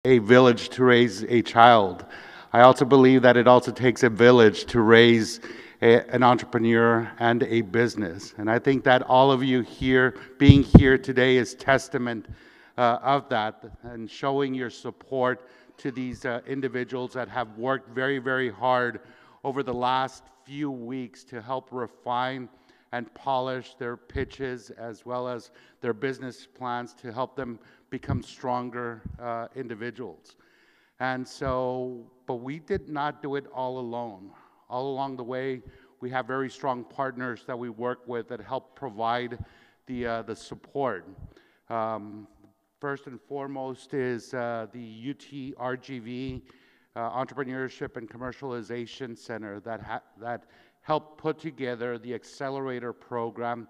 a village to raise a child. I also believe that it also takes a village to raise an entrepreneur and a business. And I think that all of you here, being here today, is testament of that, and showing your support to these individuals that have worked very, very hard over the last few weeks to help refine and polish their pitches as well as their business plans to help them become stronger individuals. And so, but we did not do it all alone. All along the way, we have very strong partners that we work with that help provide the support. First and foremost is the UT RGV Entrepreneurship and Commercialization Center that helped put together the accelerator program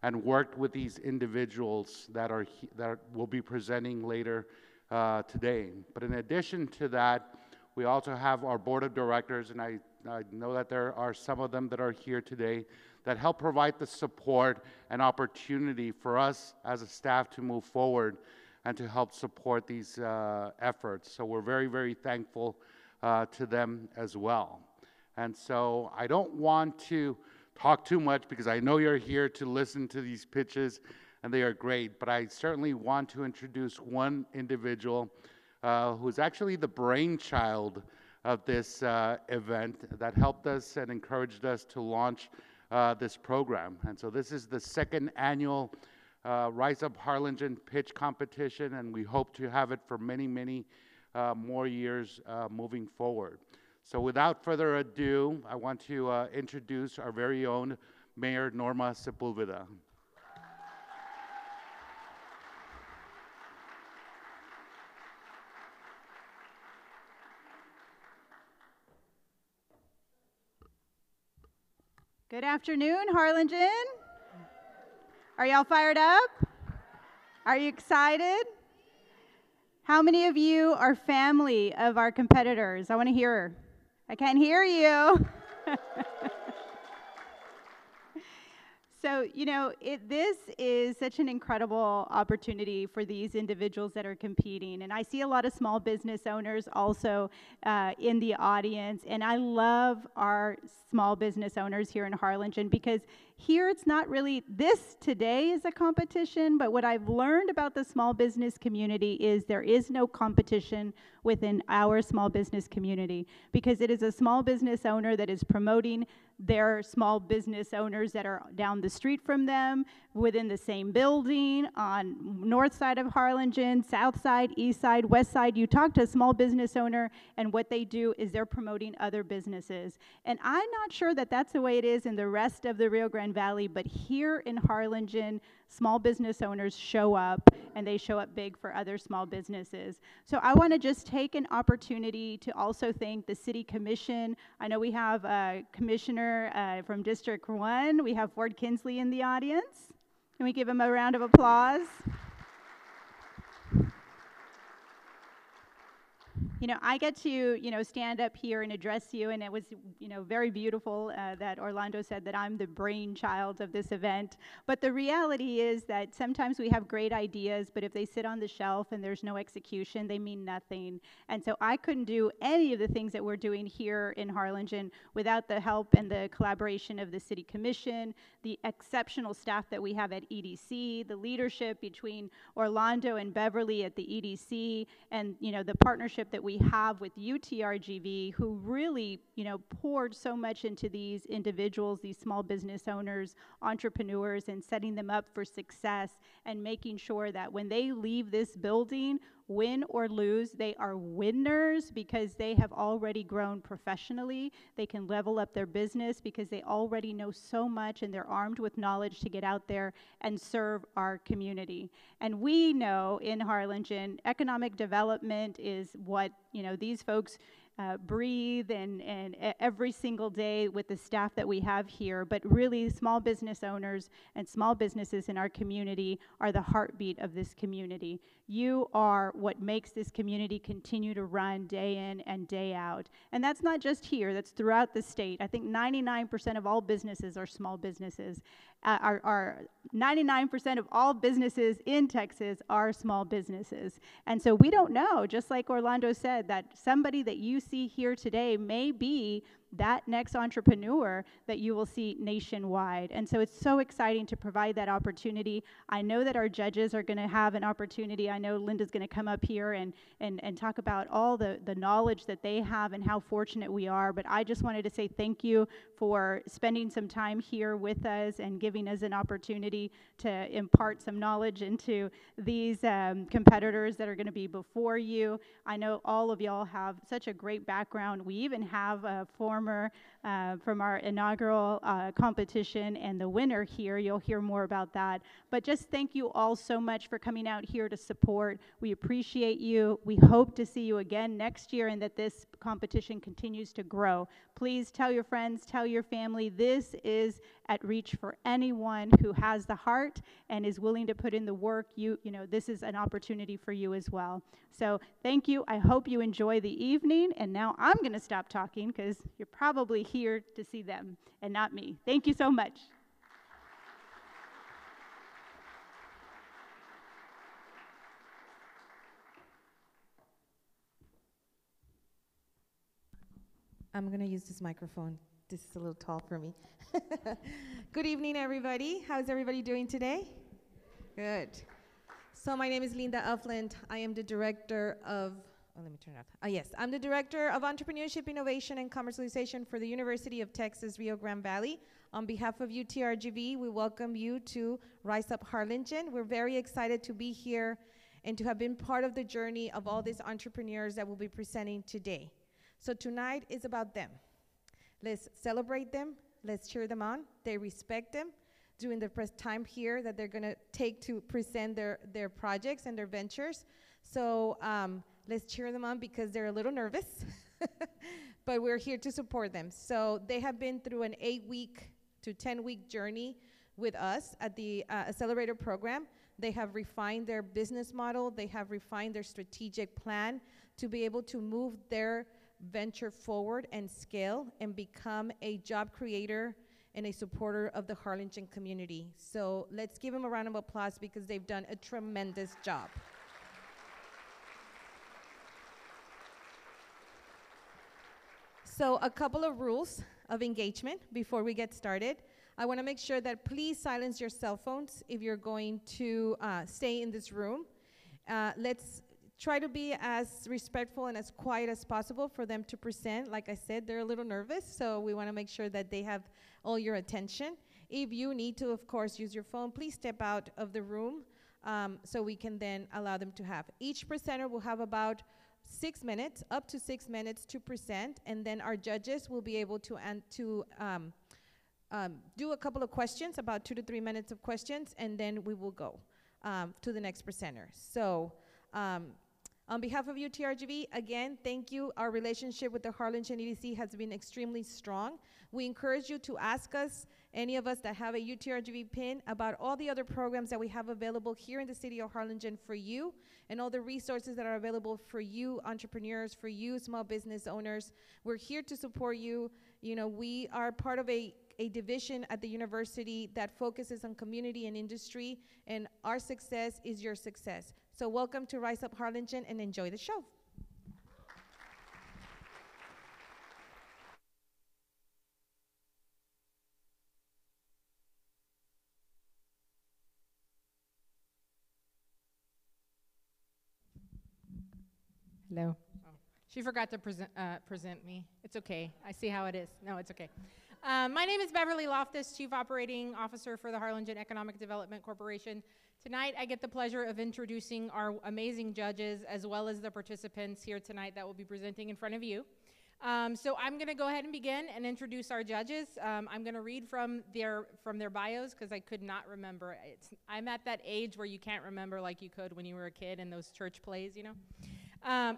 and worked with these individuals that will be presenting later today. But in addition to that, we also have our board of directors, and I know that there are some of them that are here today that help provide the support and opportunity for us as a staff to move forward and to help support these efforts. So we're very, very thankful to them as well. And so I don't want to talk too much because I know you're here to listen to these pitches and they are great, but I certainly want to introduce one individual who's actually the brainchild of this event that helped us and encouraged us to launch this program. And so this is the second annual Rise Up Harlingen pitch competition, and we hope to have it for many, many more years moving forward. So without further ado, I want to introduce our very own Mayor Norma Sepulveda. Good afternoon, Harlingen. Are y'all fired up? Are you excited? How many of you are family of our competitors? I want to hear. I can't hear you. So, you know, this is such an incredible opportunity for these individuals that are competing. And I see a lot of small business owners also in the audience. And I love our small business owners here in Harlingen because here it's not really, this today is a competition, but what I've learned about the small business community is there is no competition within our small business community because it is a small business owner that is promoting their small business owners that are down the street from them, within the same building, on north side of Harlingen, south side, east side, west side. You talk to a small business owner and what they do is they're promoting other businesses. And I'm not sure that that's the way it is in the rest of the Rio Grande Valley, but here in Harlingen, small business owners show up and they show up big for other small businesses. So I want to just take an opportunity to also thank the City Commission. I know we have a commissioner from District 1. We have Ford Kinsley in the audience. Can we give him a round of applause? You know, I get to, you know, stand up here and address you, and it was, you know, very beautiful that Orlando said that I'm the brainchild of this event. But the reality is that sometimes we have great ideas, but if they sit on the shelf and there's no execution, they mean nothing. And so I couldn't do any of the things that we're doing here in Harlingen without the help and the collaboration of the City Commission, the exceptional staff that we have at EDC, the leadership between Orlando and Beverly at the EDC, and, you know, the partnership that we have with UTRGV, who really, you know, poured so much into these individuals, these small business owners, entrepreneurs, and setting them up for success and making sure that when they leave this building, win or lose, they are winners because they have already grown professionally. They can level up their business because they already know so much and they're armed with knowledge to get out there and serve our community. And we know in Harlingen, economic development is what, you know, these folks breathe and every single day with the staff that we have here. But really, small business owners and small businesses in our community are the heartbeat of this community. You are what makes this community continue to run day in and day out. And that's not just here, that's throughout the state. I think 99% of all businesses are small businesses. 99% of all businesses in Texas are small businesses. And so we don't know, just like Orlando said, that somebody that you see here today may be that next entrepreneur that you will see nationwide. And so it's so exciting to provide that opportunity. I know that our judges are going to have an opportunity. I know Linda's going to come up here and talk about all the knowledge that they have and how fortunate we are. But I just wanted to say thank you for spending some time here with us and giving us an opportunity to impart some knowledge into these competitors that are going to be before you. I know all of y'all have such a great background. We even have a former from our inaugural competition and the winner here. You'll hear more about that. But just thank you all so much for coming out here to support. We appreciate you. We hope to see you again next year and that this competition continues to grow. Please tell your friends, tell your family, this is at reach for anyone who has the heart and is willing to put in the work. You know, this is an opportunity for you as well. So thank you. I hope you enjoy the evening. And now I'm going to stop talking because you're probably here to see them and not me. Thank you so much. I'm going to use this microphone. This is a little tall for me. Good evening, everybody. How's everybody doing today? Good. So my name is Linda Upland. I am the director of, let me turn it off. Yes, I'm the director of Entrepreneurship, Innovation, and Commercialization for the University of Texas, Rio Grande Valley. On behalf of UTRGV, we welcome you to Rise Up Harlingen. We're very excited to be here and to have been part of the journey of all these entrepreneurs that will be presenting today. So tonight is about them. Let's celebrate them. Let's cheer them on. They respect them during the time here that they're going to take to present their projects and their ventures. So let's cheer them on because they're a little nervous, but we're here to support them. So they have been through an 8-week to 10-week journey with us at the Accelerator program. They have refined their business model. They have refined their strategic plan to be able to move their venture forward and scale and become a job creator and a supporter of the Harlingen community. So let's give them a round of applause because they've done a tremendous job. So a couple of rules of engagement before we get started. I want to make sure that please silence your cell phones if you're going to stay in this room. Let's try to be as respectful and as quiet as possible for them to present. Like I said, they're a little nervous, so we want to make sure that they have all your attention. If you need to, of course, use your phone, please step out of the room so we can then allow them to have. Each presenter will have about 6 minutes, up to 6 minutes to present, and then our judges will be able to do a couple of questions, about 2 to 3 minutes of questions, and then we will go to the next presenter. So on behalf of UTRGV, again, thank you. Our relationship with the Harlingen EDC has been extremely strong. We encourage you to ask us, any of us that have a UTRGV PIN, about all the other programs that we have available here in the city of Harlingen for you, and all the resources that are available for you entrepreneurs, for you small business owners. We're here to support you. You know, we are part of a division at the university that focuses on community and industry, and our success is your success. So welcome to Rise Up Harlingen and enjoy the show. Hello. Oh, she forgot to present me. It's okay. I see how it is. No, it's okay. My name is Beverly Loftus, Chief Operating Officer for the Harlingen Economic Development Corporation. Tonight, I get the pleasure of introducing our amazing judges as well as the participants here tonight that will be presenting in front of you. So I'm going to go ahead and begin and introduce our judges. I'm going to read from their bios because I could not remember. I'm at that age where you can't remember like you could when you were a kid in those church plays, you know.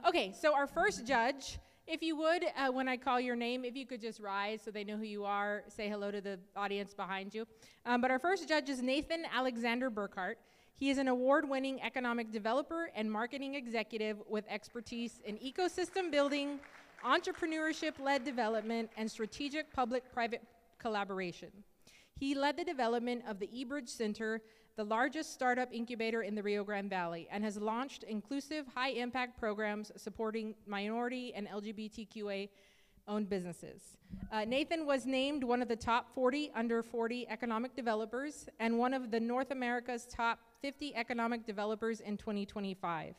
Okay, so our first judge If you would, when I call your name, if you could just rise so they know who you are, say hello to the audience behind you. But our first judge is Nathan Alexander Burkhart. He is an award-winning economic developer and marketing executive with expertise in ecosystem building, entrepreneurship-led development, and strategic public-private collaboration. He led the development of the eBridge Center, the largest startup incubator in the Rio Grande Valley, and has launched inclusive, high-impact programs supporting minority and LGBTQA-owned businesses. Nathan was named one of the top 40 under 40 economic developers and one of the North America's top 50 economic developers in 2025.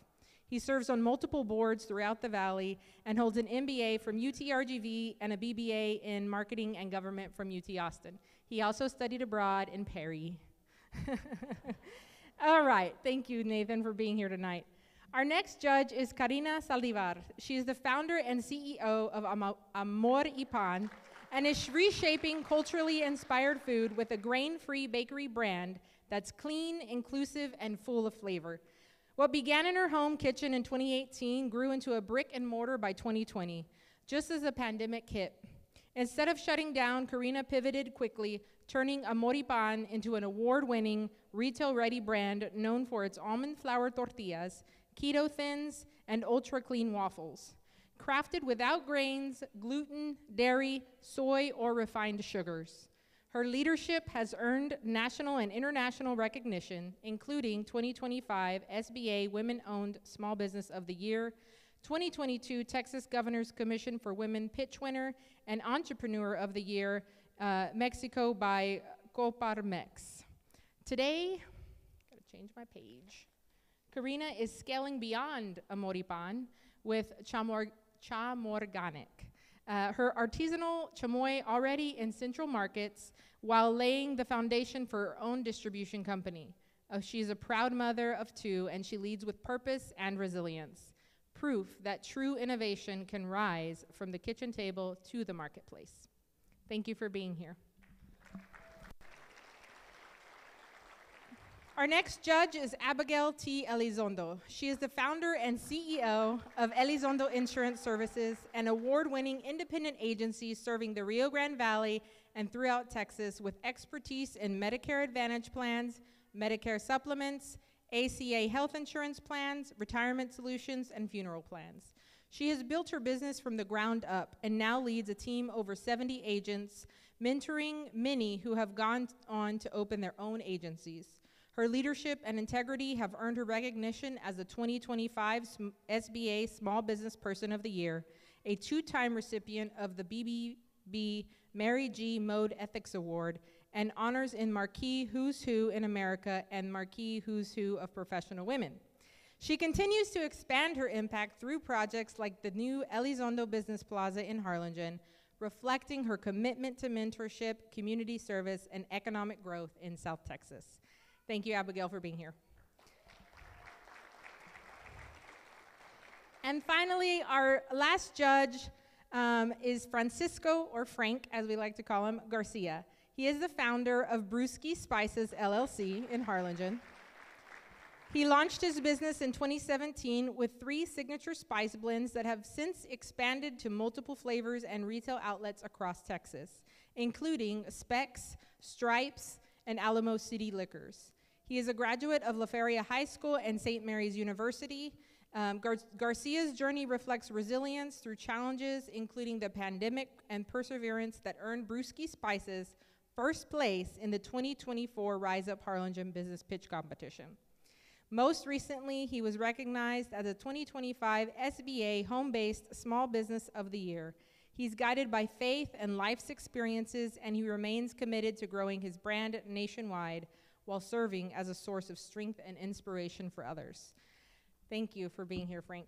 He serves on multiple boards throughout the Valley and holds an MBA from UTRGV and a BBA in Marketing and Government from UT Austin. He also studied abroad in Paris. All right, thank you, Nathan, for being here tonight. Our next judge is Karina Saldivar. She is the founder and CEO of Amor y Pan and is reshaping culturally inspired food with a grain-free bakery brand that's clean, inclusive, and full of flavor. What began in her home kitchen in 2018 grew into a brick and mortar by 2020, just as the pandemic hit. Instead of shutting down, Karina pivoted quickly, turning Amor y Pan into an award-winning, retail-ready brand known for its almond flour tortillas, keto thins, and ultra-clean waffles. Crafted without grains, gluten, dairy, soy, or refined sugars. Her leadership has earned national and international recognition, including 2025 SBA Women-Owned Small Business of the Year, 2022 Texas Governor's Commission for Women Pitch Winner, and Entrepreneur of the Year, Mexico by Coparmex. Today, gotta change my page. Karina is scaling beyond Amor y Pan with Chamorganic. Her artisanal chamoy already in central markets while laying the foundation for her own distribution company. She's a proud mother of two, and she leads with purpose and resilience. Proof that true innovation can rise from the kitchen table to the marketplace. Thank you for being here. Our next judge is Abigail T. Elizondo. She is the founder and CEO of Elizondo Insurance Services, an award-winning independent agency serving the Rio Grande Valley and throughout Texas with expertise in Medicare Advantage plans, Medicare supplements, ACA health insurance plans, retirement solutions, and funeral plans. She has built her business from the ground up and now leads a team over 70 agents, mentoring many who have gone on to open their own agencies. Her leadership and integrity have earned her recognition as the 2025 SBA Small Business Person of the Year, a two-time recipient of the BBB Mary G. Mode Ethics Award, and honors in Marquee Who's Who in America and Marquee Who's Who of Professional Women. She continues to expand her impact through projects like the new Elizondo Business Plaza in Harlingen, reflecting her commitment to mentorship, community service, and economic growth in South Texas. Thank you, Abigail, for being here. And finally, our last judge is Francisco, or Frank, as we like to call him, Garcia. He is the founder of Brewski Spices, LLC in Harlingen. He launched his business in 2017 with 3 signature spice blends that have since expanded to multiple flavors and retail outlets across Texas, including Specs, Stripes, and Alamo City Liquors. He is a graduate of La Feria High School and St. Mary's University. Garcia's journey reflects resilience through challenges, including the pandemic, and perseverance that earned Brewski Spices first place in the 2024 Rise Up Harlingen Business Pitch Competition. Most recently, he was recognized as a 2025 SBA Home-Based Small Business of the Year. He's guided by faith and life's experiences, and he remains committed to growing his brand nationwide while serving as a source of strength and inspiration for others. Thank you for being here, Frank.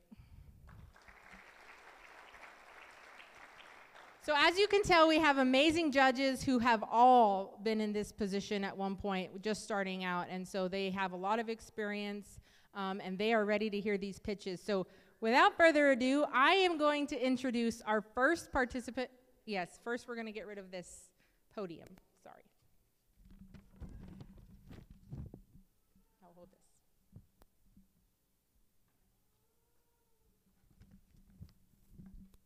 So as you can tell, we have amazing judges who have all been in this position at one point, just starting out, and so they have a lot of experience, and they are ready to hear these pitches. So without further ado, I am going to introduce our first participant. Yes, first we're going to get rid of this podium. Sorry. I'll hold this.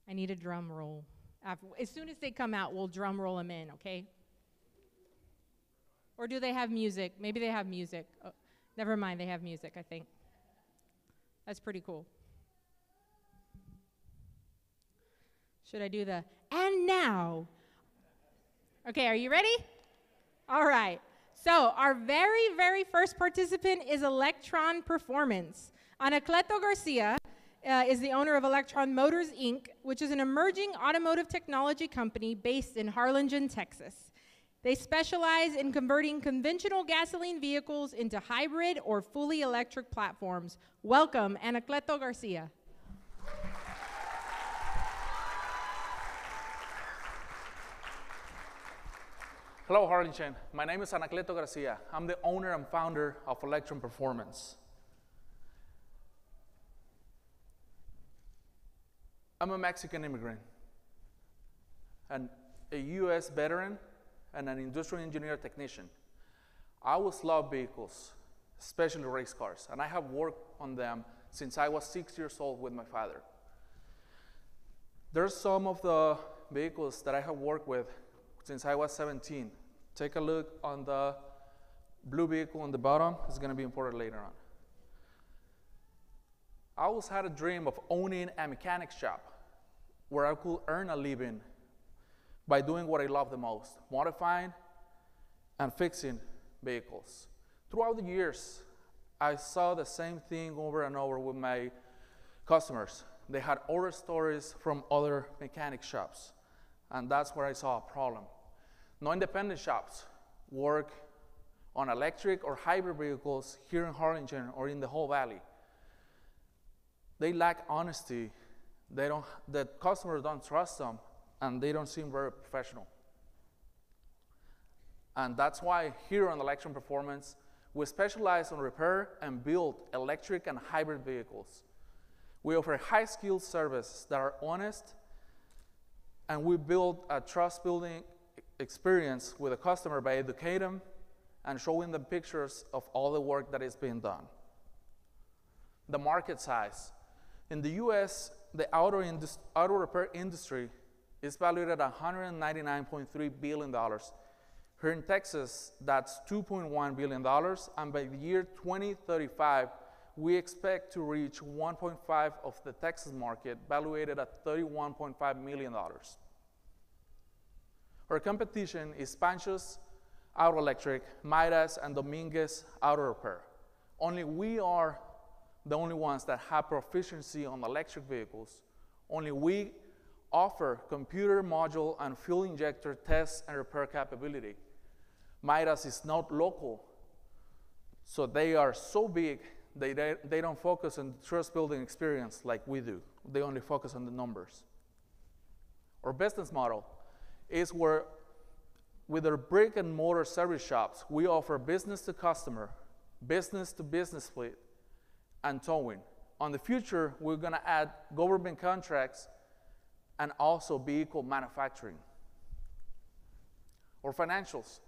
I need a drum roll. As soon as they come out, we'll drum roll them in, okay? Or do they have music? Maybe they have music. Oh, never mind, they have music, I think. That's pretty cool. Should I do the, and now? Okay, are you ready? All right. So our very, very first participant is Electron Performance. Anacleto Garcia is the owner of Electron Motors, Inc., which is an emerging automotive technology company based in Harlingen, Texas. They specialize in converting conventional gasoline vehicles into hybrid or fully electric platforms. Welcome, Anacleto Garcia. Hello, Harlingen. My name is Anacleto Garcia. I'm the owner and founder of Electron Performance. I'm a Mexican immigrant, and a US veteran, and an industrial engineer technician. I always love vehicles, especially race cars, and I have worked on them since I was 6 years old with my father. There's some of the vehicles that I have worked with since I was 17. Take a look on the blue vehicle on the bottom. It's going to be important later on. I always had a dream of owning a mechanic shop where I could earn a living by doing what I love the most, modifying and fixing vehicles. Throughout the years, I saw the same thing over and over with my customers. They had horror stories from other mechanic shops, and that's where I saw a problem. No independent shops work on electric or hybrid vehicles here in Harlingen or in the whole valley. They lack honesty. The customers don't trust them, and they don't seem very professional. And that's why here on Electron Performance, we specialize on repair and build electric and hybrid vehicles. We offer high-skilled services that are honest, and we build a trust-building experience with the customer by educating them and showing them pictures of all the work that is being done. The market size. In the US, the auto repair industry is valued at $199.3 billion. Here in Texas, that's $2.1 billion, and by the year 2035, we expect to reach 1.5 of the Texas market, valued at $31.5 million. Our competition is Pancho's Auto Electric, Midas, and Dominguez Auto Repair. Only we are the only ones that have proficiency on electric vehicles. Only we offer computer module and fuel injector test and repair capability. Midas is not local, so they are so big, they don't focus on the trust building experience like we do. They only focus on the numbers. Our business model is where, with our brick and mortar service shops, we offer business to customer, business to business fleet, and towing. On the future, we're going to add government contracts and also vehicle manufacturing. Or financials.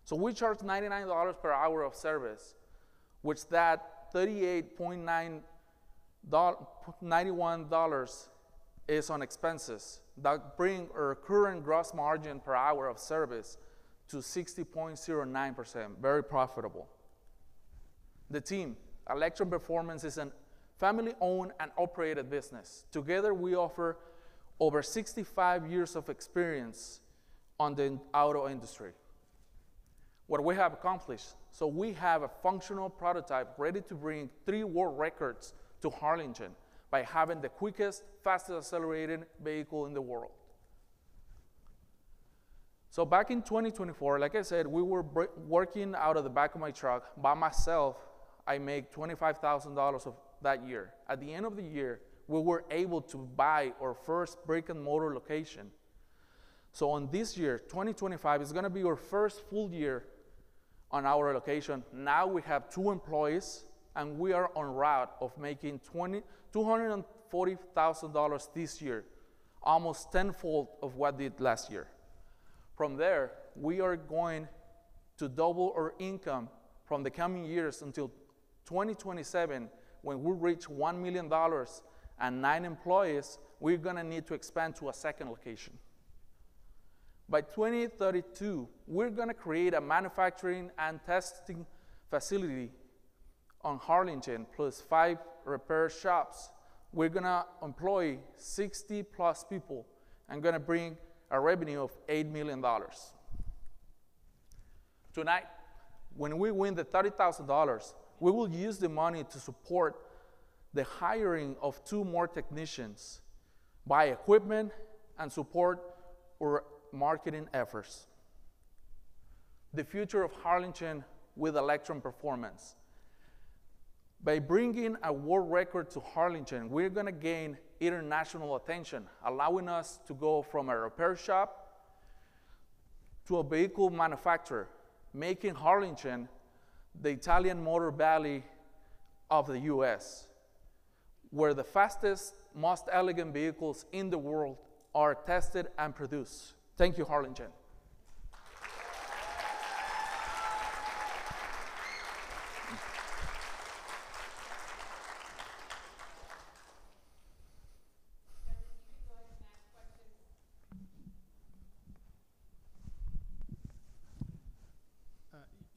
So we charge $99 per hour of service, which that $38.91 is on expenses. That bring our current gross margin per hour of service to 60.09%, very profitable. The team, Electron Performance, is a family-owned and operated business. Together, we offer over 65 years of experience on the auto industry. What we have accomplished, so we have a functional prototype ready to bring 3 world records to Harlingen by having the quickest, fastest accelerated vehicle in the world. So back in 2024, like I said, we were working out of the back of my truck. By myself, I make $25,000 of that year. At the end of the year, we were able to buy our first brick and mortar location. So on this year, 2025, is gonna be our first full year on our location. Now we have 2 employees, and we are on route of making $240,000 this year, almost tenfold of what did last year. From there, we are going to double our income from the coming years until 2027, when we reach $1 million and 9 employees, we're gonna need to expand to a second location. By 2032, we're gonna create a manufacturing and testing facility on Harlingen, plus 5 repair shops. We're gonna employ 60 plus people and gonna bring a revenue of $8 million. Tonight, when we win the $30,000, we will use the money to support the hiring of 2 more technicians, buy equipment, and support our marketing efforts. The future of Harlingen with Electron Performance. By bringing a world record to Harlingen, we're gonna gain international attention, allowing us to go from a repair shop to a vehicle manufacturer, making Harlingen the Italian Motor Valley of the US, where the fastest, most elegant vehicles in the world are tested and produced. Thank you, Harlingen.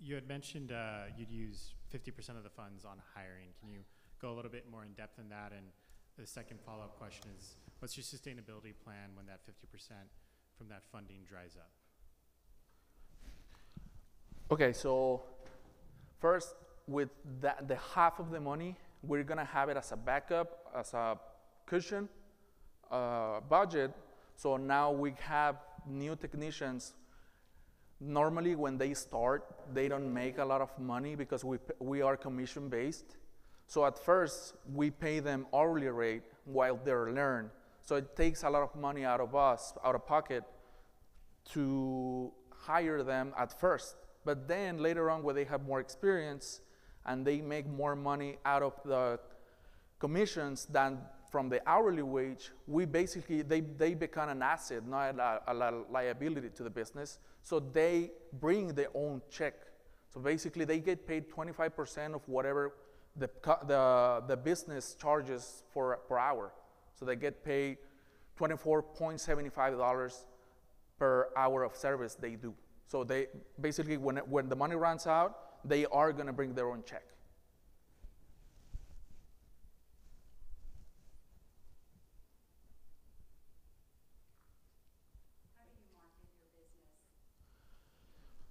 You had mentioned you'd use 50% of the funds on hiring. Can you go a little bit more in depth in that? And the second follow-up question is, what's your sustainability plan when that 50% from that funding dries up? Okay, so first, with the half of the money, we're gonna have it as a backup, as a cushion budget. So now we have new technicians. Normally, when they start, they don't make a lot of money because we are commission-based. So at first, we pay them hourly rate while they learn. So it takes a lot of money out of us, out of pocket, to hire them at first. But then later on, when they have more experience and they make more money out of the commissions than from the hourly wage, we basically, they become an asset, not a liability to the business. So they bring their own check. So basically, they get paid 25% of whatever the business charges per hour. So they get paid $24.75 per hour of service they do. So they basically, when the money runs out, they are gonna bring their own check. How do you market your business?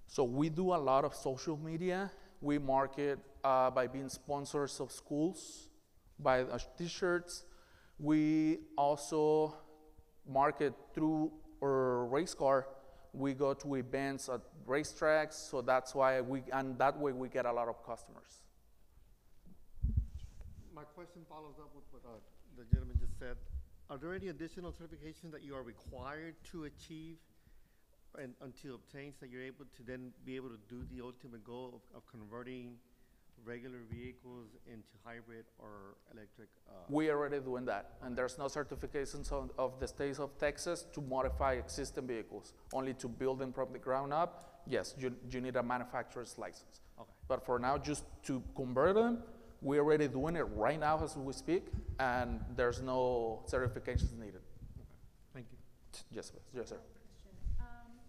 So we do a lot of social media. We market by being sponsors of schools, by t-shirts. We also market through our race car. We go to events at racetracks, so that's why and that way we get a lot of customers. My question follows up with what the gentleman just said. Are there any additional certifications that you are required to achieve and to obtain so that you're able to then be able to do the ultimate goal of converting regular vehicles into hybrid or electric? We are already doing that, and there's no certifications of the state of Texas to modify existing vehicles, only to build them from the ground up. Yes, you need a manufacturer's license. Okay. But for now, just to convert them, we're already doing it right now as we speak, and there's no certifications needed. Okay. Thank you. Yes, yes, sir.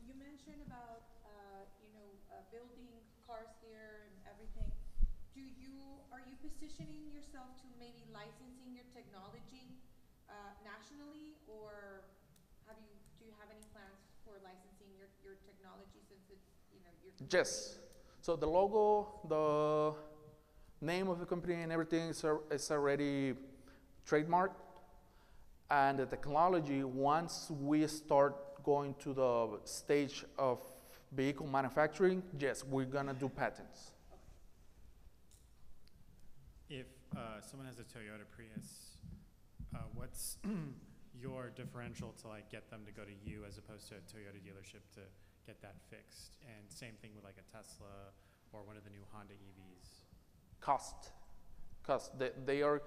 You mentioned about building cars here and everything. Are you positioning yourself to maybe licensing your technology nationally, or do you have any plans for licensing your technology since it's your Yes. So the logo, the name of the company, and everything is already trademarked. And the technology, once we start going to the stage of vehicle manufacturing, yes, we're gonna do patents. If someone has a Toyota Prius, what's your differential to like get them to go to you as opposed to a Toyota dealership to get that fixed? And same thing with like a Tesla or one of the new Honda EVs. Cost. They are,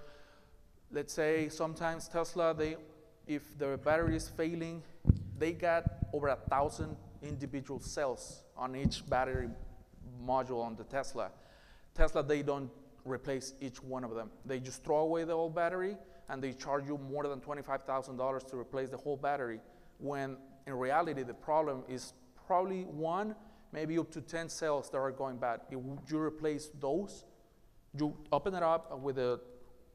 let's say sometimes Tesla, if the battery is failing, they got over 1,000 individual cells on each battery module on the Tesla. Tesla, they don't replace each one of them. They just throw away the old battery and they charge you more than $25,000 to replace the whole battery, when in reality the problem is probably 1, maybe up to 10 cells that are going bad. If you replace those, you open it up, and with the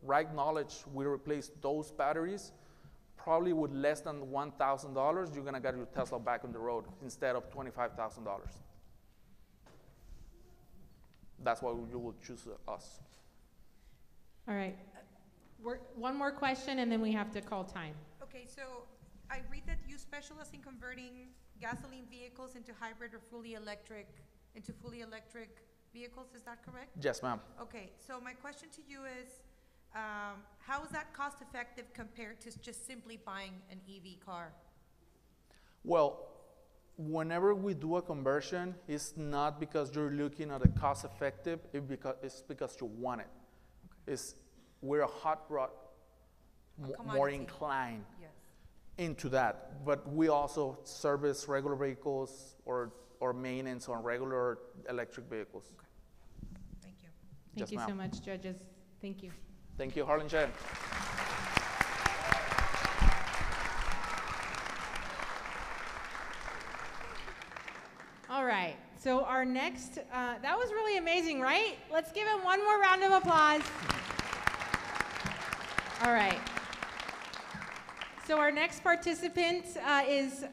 right knowledge, we replace those batteries, probably with less than $1,000, you're gonna get your Tesla back on the road instead of $25,000. That's why you will choose us. All right. One more question, and then we have to call time. Okay, so I read that you specialize in converting gasoline vehicles into hybrid or fully electric vehicles. Is that correct? Yes, ma'am. Okay, so my question to you is, how is that cost effective compared to just simply buying an EV car? Well, whenever we do a conversion, it's not because you're looking at a cost effective, it's because you want it. Okay. We're a hot rod, more inclined into that. But we also service regular vehicles or maintenance on regular electric vehicles. Okay. Thank you. Thank you so much, judges. Thank you. Thank you, Harlingen. All right, so our next, that was really amazing, right? Let's give him one more round of applause. All right. So our next participant is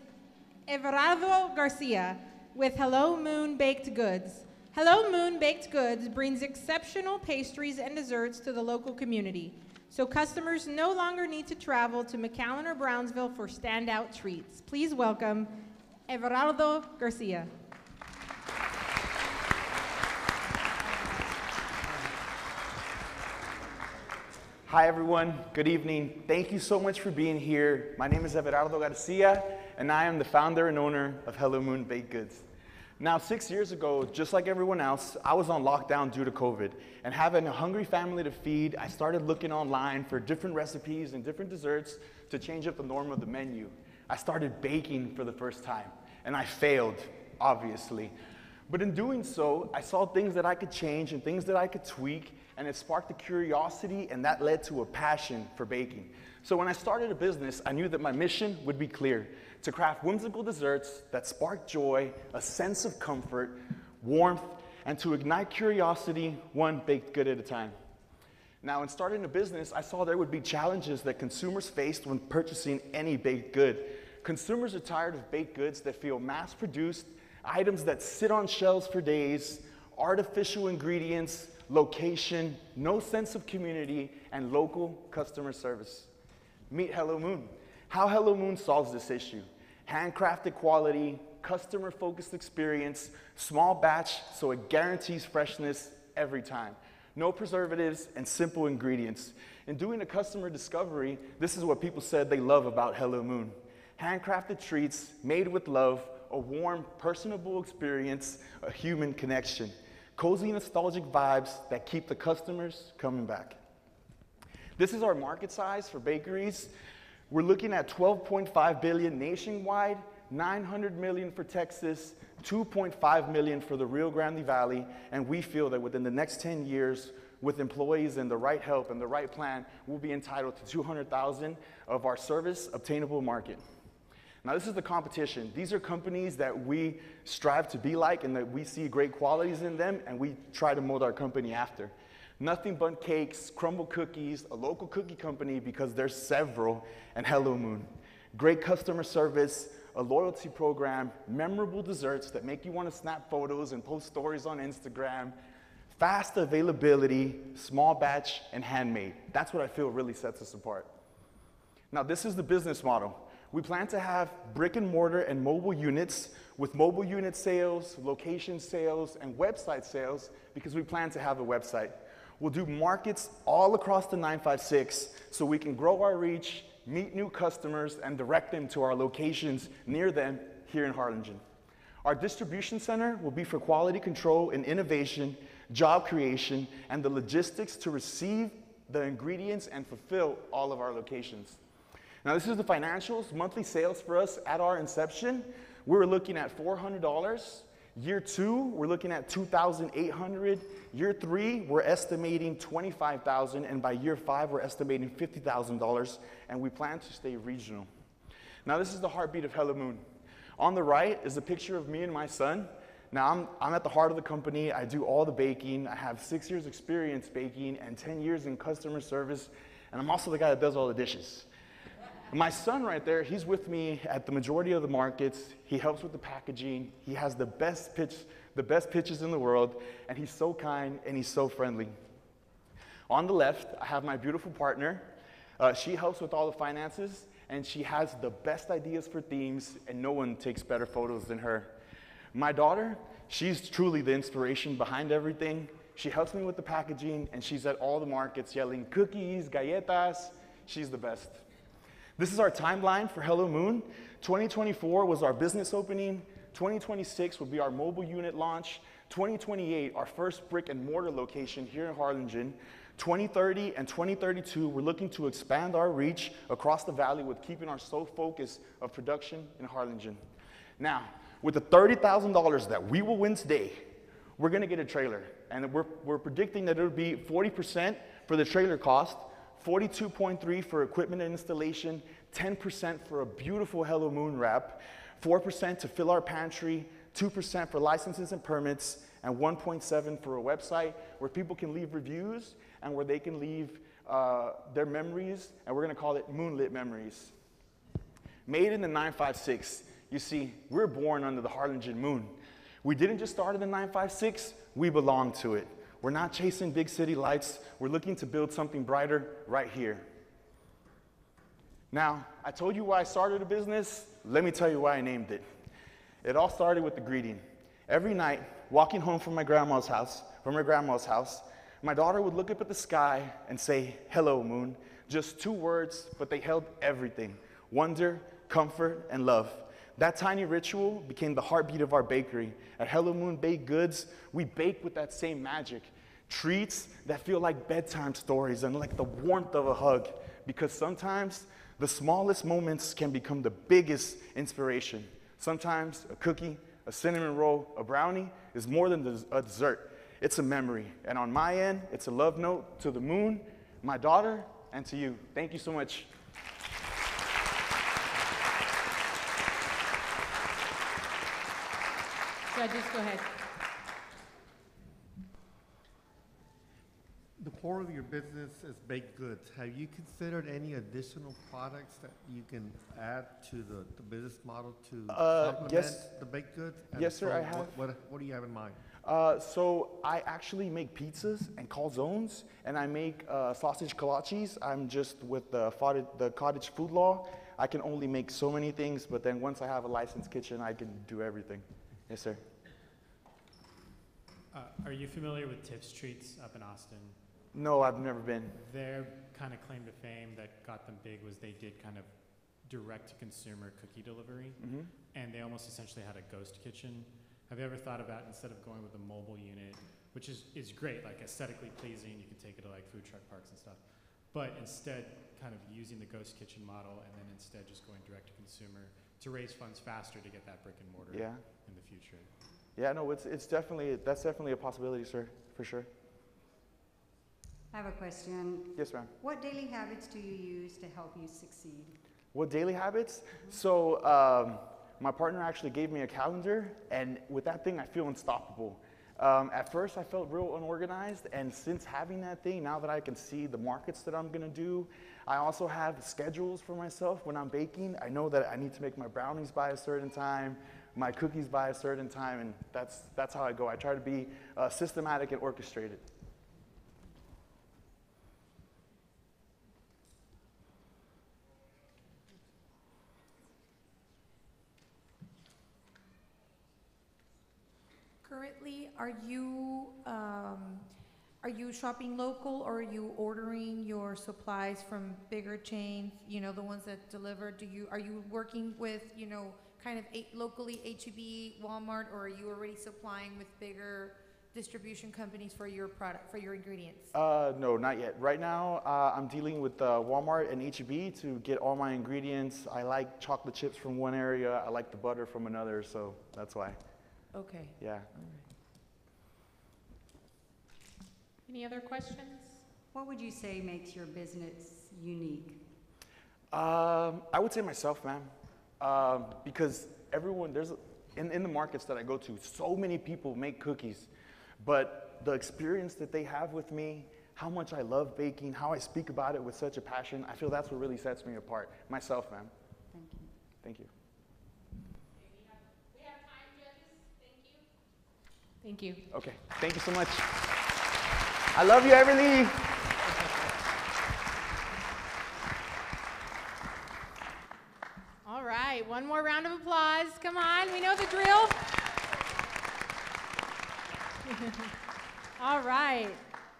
Everardo Garcia with Hello Moon Baked Goods. Hello Moon Baked Goods brings exceptional pastries and desserts to the local community, so customers no longer need to travel to McAllen or Brownsville for standout treats. Please welcome Everardo Garcia. Hi everyone, good evening. Thank you so much for being here. My name is Everardo Garcia, and I am the founder and owner of Hello Moon Baked Goods. Now, 6 years ago, just like everyone else, I was on lockdown due to COVID, and having a hungry family to feed, I started looking online for different recipes and different desserts to change up the norm of the menu. I started baking for the first time, and I failed, obviously. But in doing so, I saw things that I could change and things that I could tweak, and it sparked a curiosity, and that led to a passion for baking. So when I started a business, I knew that my mission would be clear: to craft whimsical desserts that spark joy, a sense of comfort, warmth, and to ignite curiosity, one baked good at a time. Now, in starting a business, I saw there would be challenges that consumers faced when purchasing any baked good. Consumers are tired of baked goods that feel mass-produced, items that sit on shelves for days, artificial ingredients, location, no sense of community, and local customer service. Meet Hello Moon. How Hello Moon solves this issue: handcrafted quality, customer-focused experience, small batch, so it guarantees freshness every time. No preservatives and simple ingredients. In doing a customer discovery, this is what people said they love about Hello Moon: handcrafted treats made with love, a warm, personable experience, a human connection, cozy, nostalgic vibes that keep the customers coming back. This is our market size for bakeries. We're looking at 12.5 billion nationwide, 900 million for Texas, 2.5 million for the Rio Grande Valley, and we feel that within the next 10 years, with employees and the right help and the right plan, we'll be entitled to 200,000 of our service obtainable market. Now, this is the competition. These are companies that we strive to be like and that we see great qualities in them, and we try to mold our company after. Nothing But Cakes, Crumble Cookies, a local cookie company because there's several, and Hello Moon. Great customer service, a loyalty program, memorable desserts that make you want to snap photos and post stories on Instagram, fast availability, small batch, and handmade. That's what I feel really sets us apart. Now, this is the business model. We plan to have brick and mortar and mobile units, with mobile unit sales, location sales, and website sales, because we plan to have a website. We'll do markets all across the 956 so we can grow our reach, meet new customers, and direct them to our locations near them here in Harlingen. Our distribution center will be for quality control and innovation, job creation, and the logistics to receive the ingredients and fulfill all of our locations. Now, this is the financials. Monthly sales for us at our inception, we were looking at $400. Year 2, we're looking at 2,800. Year 3, we're estimating 25,000, and by year 5, we're estimating $50,000, and we plan to stay regional. Now, this is the heartbeat of Hello Moon. On the right is a picture of me and my son. Now, I'm at the heart of the company. I do all the baking. I have 6 years experience baking and 10 years in customer service, and I'm also the guy that does all the dishes. My son right there, he's with me at the majority of the markets. He helps with the packaging. He has the best pitches in the world, and he's so kind and he's so friendly. On the left, I have my beautiful partner. She helps with all the finances, and she has the best ideas for themes, and no one takes better photos than her. My daughter, she's truly the inspiration behind everything. She helps me with the packaging, and she's at all the markets yelling cookies, galletas. She's the best. This is our timeline for Hello Moon. 2024 was our business opening. 2026 will be our mobile unit launch. 2028, our first brick and mortar location here in Harlingen. 2030 and 2032, we're looking to expand our reach across the valley with keeping our sole focus of production in Harlingen. Now, with the $30,000 that we will win today, we're gonna get a trailer. And we're predicting that it'll be 40% for the trailer cost, 42.3% for equipment and installation, 10% for a beautiful Hello Moon wrap, 4% to fill our pantry, 2% for licenses and permits, and 1.7% for a website where people can leave reviews and where they can leave their memories, and we're gonna call it Moonlit Memories. Made in the 956, you see, we're born under the Harlingen moon. We didn't just start in the 956, we belong to it. We're not chasing big city lights. We're looking to build something brighter right here. Now, I told you why I started a business. Let me tell you why I named it. It all started with the greeting. Every night, walking home from my grandma's house, my daughter would look up at the sky and say, "Hello, moon." Just 2 words, but they held everything: wonder, comfort, and love. That tiny ritual became the heartbeat of our bakery. At Hello Moon Baked Goods, we bake with that same magic. Treats that feel like bedtime stories and like the warmth of a hug. Because sometimes the smallest moments can become the biggest inspiration. Sometimes a cookie, a cinnamon roll, a brownie is more than a dessert. It's a memory. And on my end, it's a love note to the moon, my daughter, and to you. Thank you so much. Judges, go ahead. The core of your business is baked goods. Have you considered any additional products that you can add to the business model to supplement the baked goods? And Yes, sir, so I have. What do you have in mind? So I actually make pizzas and calzones, and I make sausage kolaches. I'm just with the cottage food law. I can only make so many things, but then once I have a licensed kitchen, I can do everything. Yes, sir. Are you familiar with Tips Treats up in Austin? No, I've never been. Their kind of claim to fame that got them big was they did kind of direct-to-consumer cookie delivery, and they almost essentially had a ghost kitchen. Have you ever thought about, instead of going with a mobile unit, which is great, like aesthetically pleasing, you can take it to like food truck parks and stuff, but instead kind of using the ghost kitchen model and then instead just going direct-to-consumer to raise funds faster to get that brick and mortar in the future? Yeah, no, that's definitely a possibility, sir, for sure. I have a question. Yes, ma'am. What daily habits do you use to help you succeed? What daily habits? So my partner actually gave me a calendar, and with that thing, I feel unstoppable. At first, I felt real unorganized, and since having that thing, now that I can see the markets that I'm gonna do, I also have schedules for myself when I'm baking. I know that I need to make my brownies by a certain time, my cookies by a certain time, and that's how I go. I try to be systematic and orchestrated. Currently, are you shopping local, or are you ordering your supplies from bigger chains, you know, the ones that deliver? Are you working with, you know, kind of locally H-E-B, Walmart, or are you already supplying with bigger distribution companies for your product, for your ingredients? No, not yet. Right now, I'm dealing with Walmart and H-E-B to get all my ingredients. I like chocolate chips from one area. I like the butter from another, so that's why. Okay. Yeah. All right. Any other questions? What would you say makes your business unique? I would say myself, ma'am, because everyone, in the markets that I go to, so many people make cookies, but the experience that they have with me, how much I love baking, how I speak about it with such a passion, I feel that's what really sets me apart. Myself, ma'am. Thank you. Thank you. We have time, judges. Thank you. Thank you. Okay, thank you so much. I love you, Everly. All right, one more round of applause. Come on, we know the drill. All right,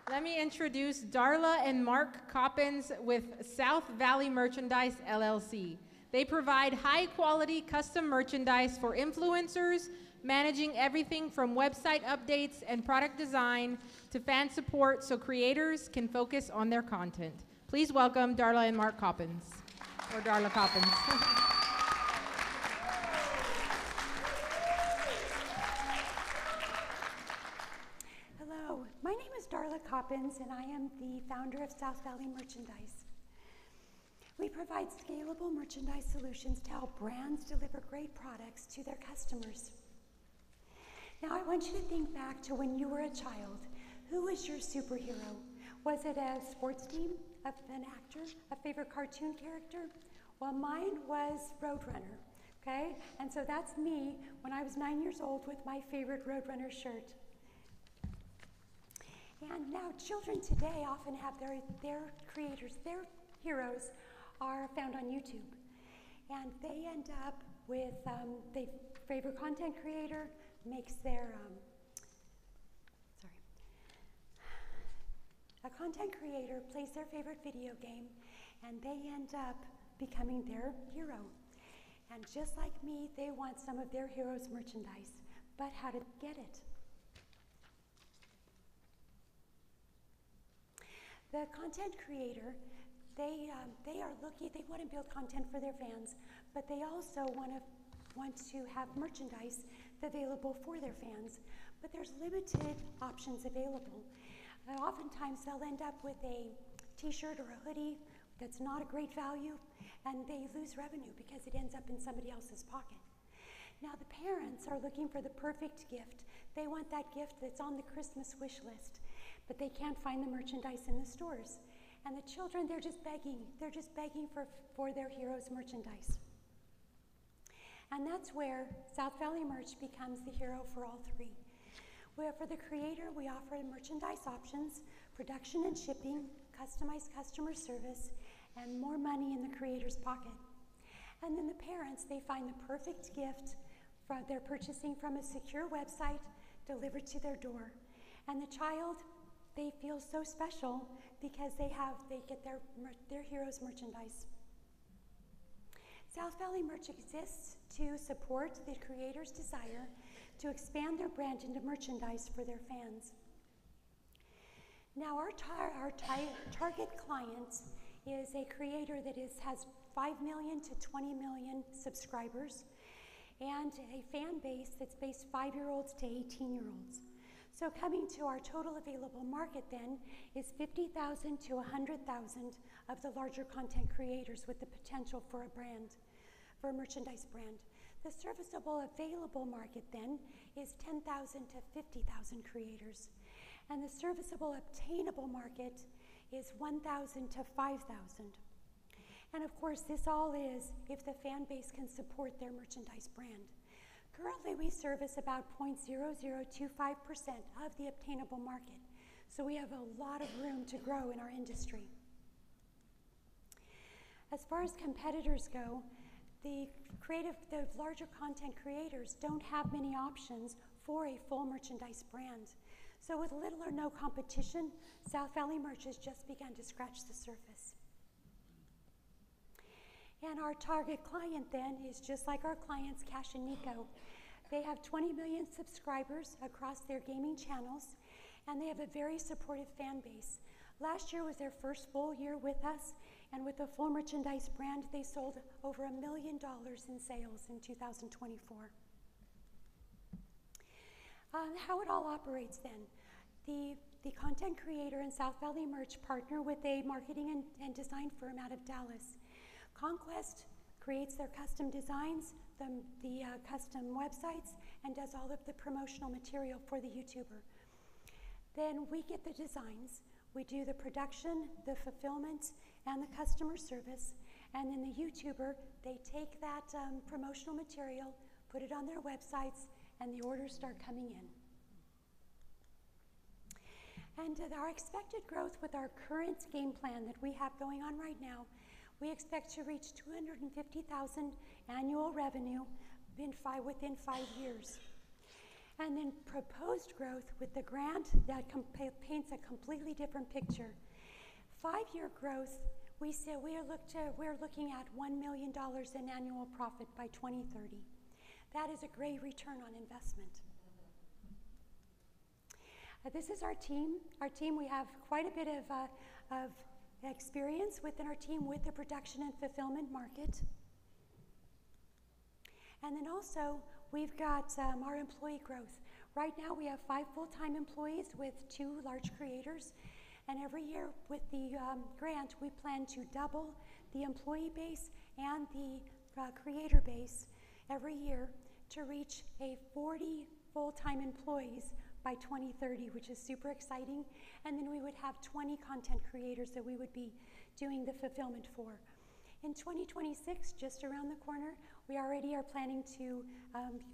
let me introduce Darla and Mark Coppins with South Valley Merchandise, LLC. They provide high-quality custom merchandise for influencers, managing everything from website updates and product design to fan support so creators can focus on their content. Please welcome Darla and Mark Coppins, or Darla Coppins. Hello, my name is Darla Coppins, and I am the founder of South Valley Merchandise. We provide scalable merchandise solutions to help brands deliver great products to their customers. Now, I want you to think back to when you were a child. Who was your superhero? Was it a sports team, an actor, a favorite cartoon character? Well, mine was Roadrunner, okay? And so that's me when I was 9 years old with my favorite Roadrunner shirt. And now children today often have their creators, their heroes are found on YouTube. And they end up with their favorite content creator makes their, a content creator plays their favorite video game, and they end up becoming their hero. And just like me, they want some of their hero's merchandise. But how to get it? The content creator, they want to build content for their fans, but they also want to have merchandise available for their fans. But there's limited options available. Oftentimes they'll end up with a t-shirt or a hoodie that's not a great value, and they lose revenue because it ends up in somebody else's pocket. Now the parents are looking for the perfect gift. They want that gift that's on the Christmas wish list, but they can't find the merchandise in the stores. And the children, they're just begging for their heroes' merchandise. And that's where South Valley Merch becomes the hero for all three. Where for the creator, we offer merchandise options, production and shipping, customized customer service, and more money in the creator's pocket. And then the parents, they find the perfect gift they're purchasing from a secure website delivered to their door. And the child, they feel so special because they get their hero's merchandise. South Valley Merch exists to support the creator's desire to expand their brand into merchandise for their fans. Now, our target client is a creator that has 5 million to 20 million subscribers and a fan base that's based 5-year-olds to 18-year-olds. So coming to our total available market then is 50,000 to 100,000 of the larger content creators with the potential for a merchandise brand. The serviceable available market then is 10,000 to 50,000 creators. And the serviceable obtainable market is 1,000 to 5,000. And of course, this all is if the fan base can support their merchandise brand. Currently, we service about 0.0025% of the obtainable market. So we have a lot of room to grow in our industry. As far as competitors go, the larger content creators don't have many options for a full merchandise brand. So with little or no competition, South Valley Merch has just begun to scratch the surface. And our target client then is just like our clients, Cash and Nico. They have 20 million subscribers across their gaming channels, and they have a very supportive fan base. Last year was their first full year with us, and with a full merchandise brand, they sold over $1 million in sales in 2024. How it all operates then. The content creator and South Valley Merch partner with a marketing and design firm out of Dallas. Conquest creates their custom designs, the custom websites, and does all of the promotional material for the YouTuber. Then we get the designs, we do the production, the fulfillment, and the customer service, and then the YouTuber, they take that promotional material, put it on their websites, and the orders start coming in. And our expected growth with our current game plan that we have going on right now, we expect to reach $250,000 annual revenue within 5 years. And then proposed growth with the grant that paints a completely different picture. 5-year growth, we say we're looking at $1 million in annual profit by 2030. That is a great return on investment. This is our team. Our team, we have quite a bit of experience within our team with the production and fulfillment market. And then also, we've got our employee growth. Right now, we have 5 full-time employees with 2 large creators. And every year with the grant, we plan to double the employee base and the creator base every year to reach a 40 full-time employees by 2030, which is super exciting. And then we would have 20 content creators that we would be doing the fulfillment for. In 2026, just around the corner, we already are planning to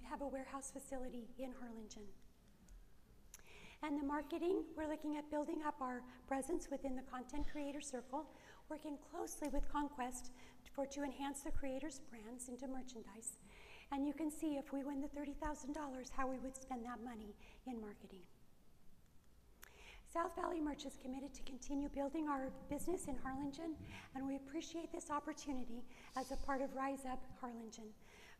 have a warehouse facility in Harlingen. And the marketing, we're looking at building up our presence within the content creator circle, working closely with Conquest to enhance the creators' brands into merchandise. And you can see if we win the $30,000, how we would spend that money in marketing. South Valley Merch is committed to continue building our business in Harlingen, and we appreciate this opportunity as a part of Rise Up Harlingen,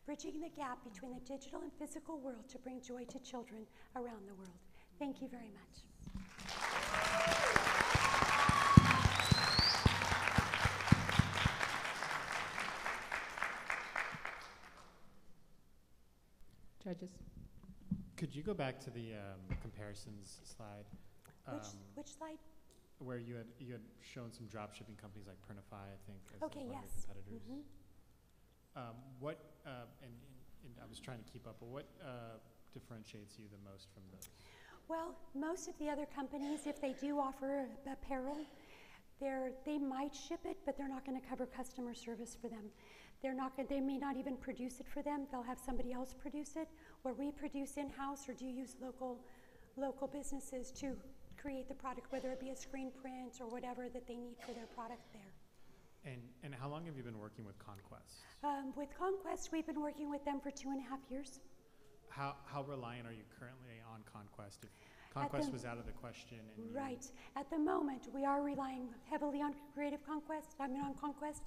bridging the gap between the digital and physical world to bring joy to children around the world. Thank you very much. Judges. Could you go back to the comparisons slide? Which slide? Where you had shown some drop shipping companies like Printify, I think, as okay, one yes. of your competitors. Mm-hmm. And I was trying to keep up, but what differentiates you the most from those? Well, most of the other companies, if they do offer apparel, they might ship it, but they're not going to cover customer service for them. They may not even produce it for them. They'll have somebody else produce it, where we produce in-house, or do use local businesses to create the product, whether it be a screen print or whatever that they need for their product there. And how long have you been working with Conquest? With Conquest, we've been working with them for 2.5 years. How reliant are you currently on Conquest? If Conquest was out of the question. Right. At the moment, we are relying heavily on on Conquest,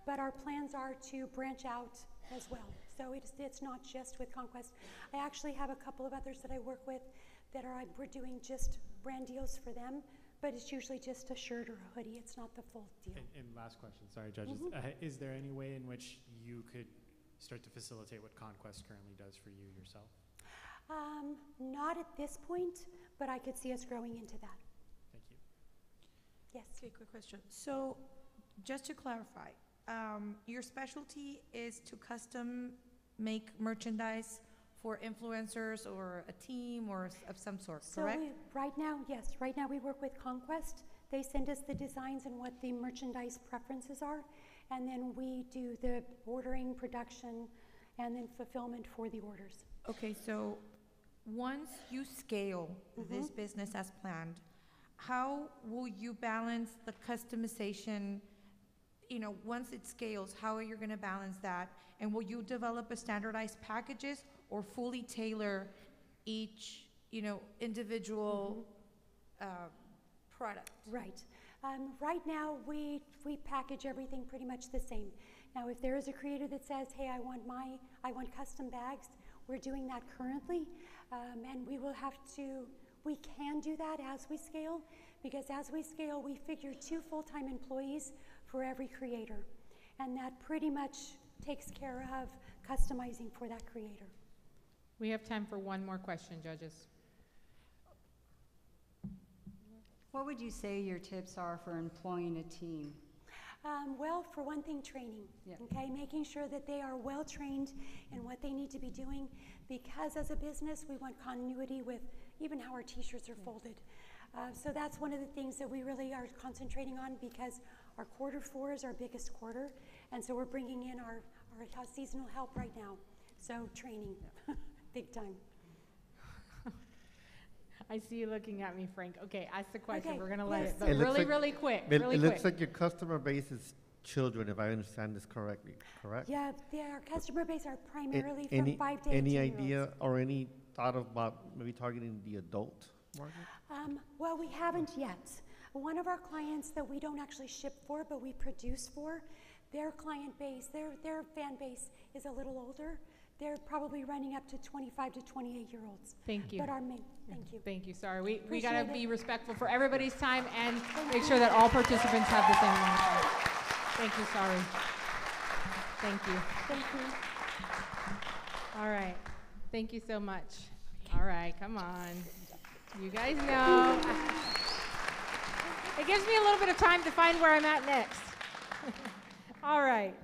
but our plans are to branch out as well. So it's not just with Conquest. I actually have a couple of others that I work with that we're doing just brand deals for them, but it's usually just a shirt or a hoodie. It's not the full deal. And last question, sorry, judges. Mm-hmm. Is there any way in which you could start to facilitate what Conquest currently does for you yourself? Not at this point, but I could see us growing into that. Thank you. Yes. Okay, quick question. So, just to clarify, your specialty is to custom make merchandise for influencers or a team or of some sort, correct? So right now we work with Conquest. They send us the designs and what the merchandise preferences are, and then we do the ordering, production, and then fulfillment for the orders. Okay, so once you scale this business as planned, how will you balance the customization? Once it scales, how are you going to balance that? And will you develop a standardized packages or fully tailor each, individual product? Right. Right now, we package everything pretty much the same. Now, if there is a creator that says, "Hey, I want custom bags," we're doing that currently, and we can do that as we scale, because as we scale, we figure 2 full-time employees for every creator, and that pretty much takes care of customizing for that creator. We have time for one more question, judges. What would you say your tips are for employing a team? Well, for one thing, training, okay? Making sure that they are well trained in what they need to be doing, because as a business, we want continuity with even how our t-shirts are folded. So that's one of the things that we really are concentrating on, because our Q4 is our biggest quarter, and so we're bringing in our seasonal help right now. So training, big time. I see you looking at me, Frank. Okay, ask the question. Okay, We're going to let yes. it, but It looks really, like- really quick. It Really looks quick. like your customer base is children, if I understand this correctly, correct? Yeah, our customer base are A- primarily any, from 5 to 18 any year olds. idea or any thought about maybe targeting the adult market? Well, we haven't yet. One of our clients that we don't actually ship for, but we produce for, their client base, their fan base is a little older. They're probably running up to 25 to 28-year-olds. Thank you. But thank you. Thank you. Sorry, we got Appreciate to it. be respectful for everybody's time and make sure that all participants have the same amount of time. Thank you. Sorry. Thank you. Thank you. All right. Thank you so much. All right, come on. You guys know. It gives me a little bit of time to find where I'm at next. All right.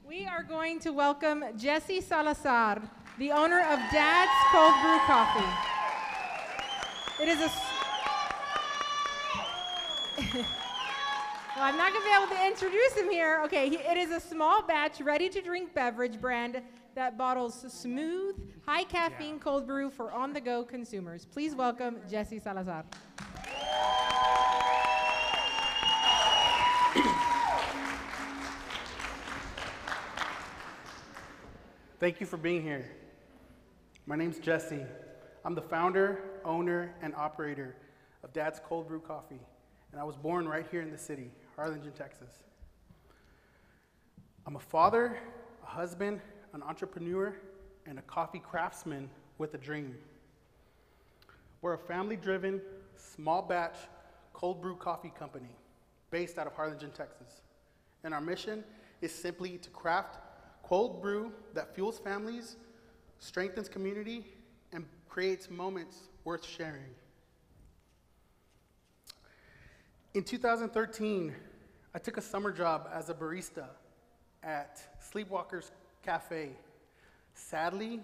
We are going to welcome Jesse Salazar, the owner of Dad's Cold Brew Coffee. It is a... Well, I'm not going to be able to introduce him here. Okay, it is a small batch, ready-to-drink beverage brand that bottles smooth, high-caffeine cold brew for on-the-go consumers. Please welcome Jesse Salazar. Thank you for being here. My name's Jesse. I'm the founder, owner, and operator of Dad's Cold Brew Coffee, and I was born right here in the city, Harlingen, Texas. I'm a father, a husband, an entrepreneur, and a coffee craftsman with a dream. We're a family-driven, small-batch cold brew coffee company based out of Harlingen, Texas, and our mission is simply to craft cold brew that fuels families, strengthens community, and creates moments worth sharing. In 2013, I took a summer job as a barista at Sleepwalker's Cafe. Sadly,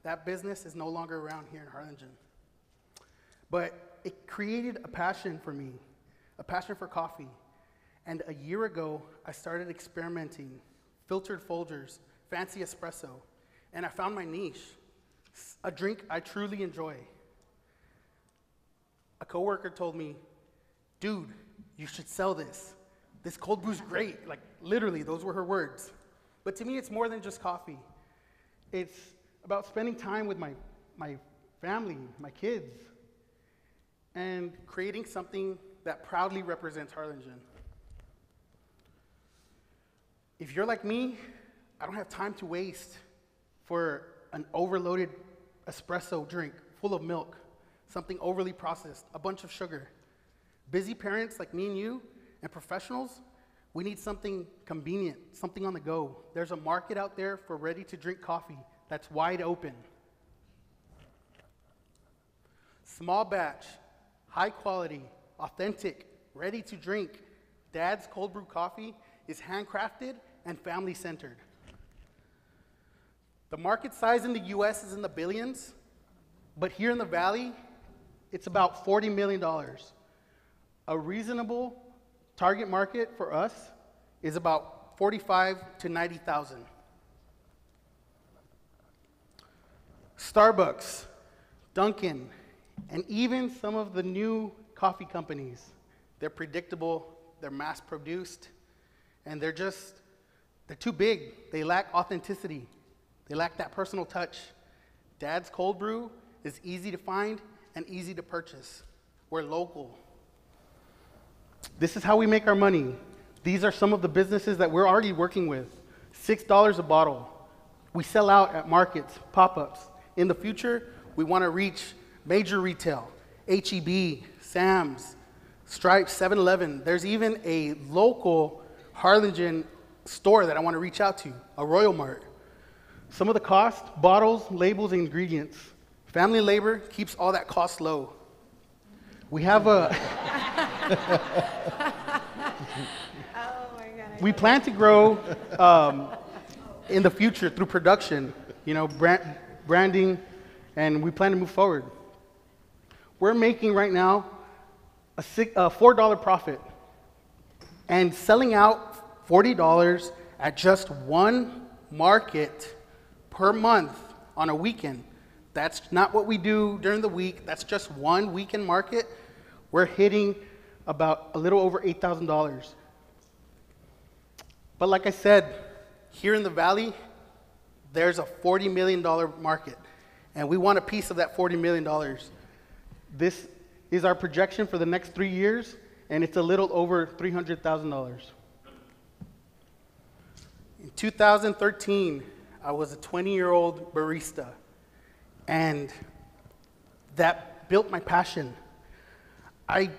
that business is no longer around here in Harlingen. But it created a passion for me, a passion for coffee. And a year ago, I started experimenting filtered Folgers, fancy espresso, and I found my niche, a drink I truly enjoy. A coworker told me, dude, you should sell this. This cold brew's great. Like, literally, those were her words. But to me, it's more than just coffee. It's about spending time with my family, my kids, and creating something that proudly represents Harlingen. If you're like me, I don't have time to waste for an overloaded espresso drink full of milk, something overly processed, a bunch of sugar. Busy parents like me and you, and professionals, we need something convenient, something on the go. There's a market out there for ready-to-drink coffee that's wide open. Small batch, high quality, authentic, ready to drink, Dad's Cold Brew Coffee is handcrafted and family-centered. The market size in the US is in the billions, but here in the Valley, it's about $40 million. A reasonable target market for us is about 45 to 90,000. Starbucks, Dunkin', and even some of the new coffee companies, they're predictable, they're mass-produced, and they're too big. They lack authenticity. They lack that personal touch. Dad's Cold Brew is easy to find and easy to purchase. We're local. This is how we make our money. These are some of the businesses that we're already working with. $6 a bottle. We sell out at markets, pop-ups. In the future, we want to reach major retail, H-E-B, Sam's, Stripes, 7-Eleven. There's even a local Harlingen store that I want to reach out to, a Royal Mart. Some of the cost, bottles, labels, and ingredients. Family labor keeps all that cost low. We have a... We plan to grow in the future through production, branding, and we plan to move forward. We're making right now a $4 profit and selling out $40 at just one market per month on a weekend. That's not what we do during the week. That's just one weekend market. We're hitting about a little over $8,000. But like I said, here in the Valley, there's a $40 million market, and we want a piece of that $40 million. This is our projection for the next 3 years, and it's a little over $300,000. In 2013, I was a 20-year-old barista, and that built my passion. I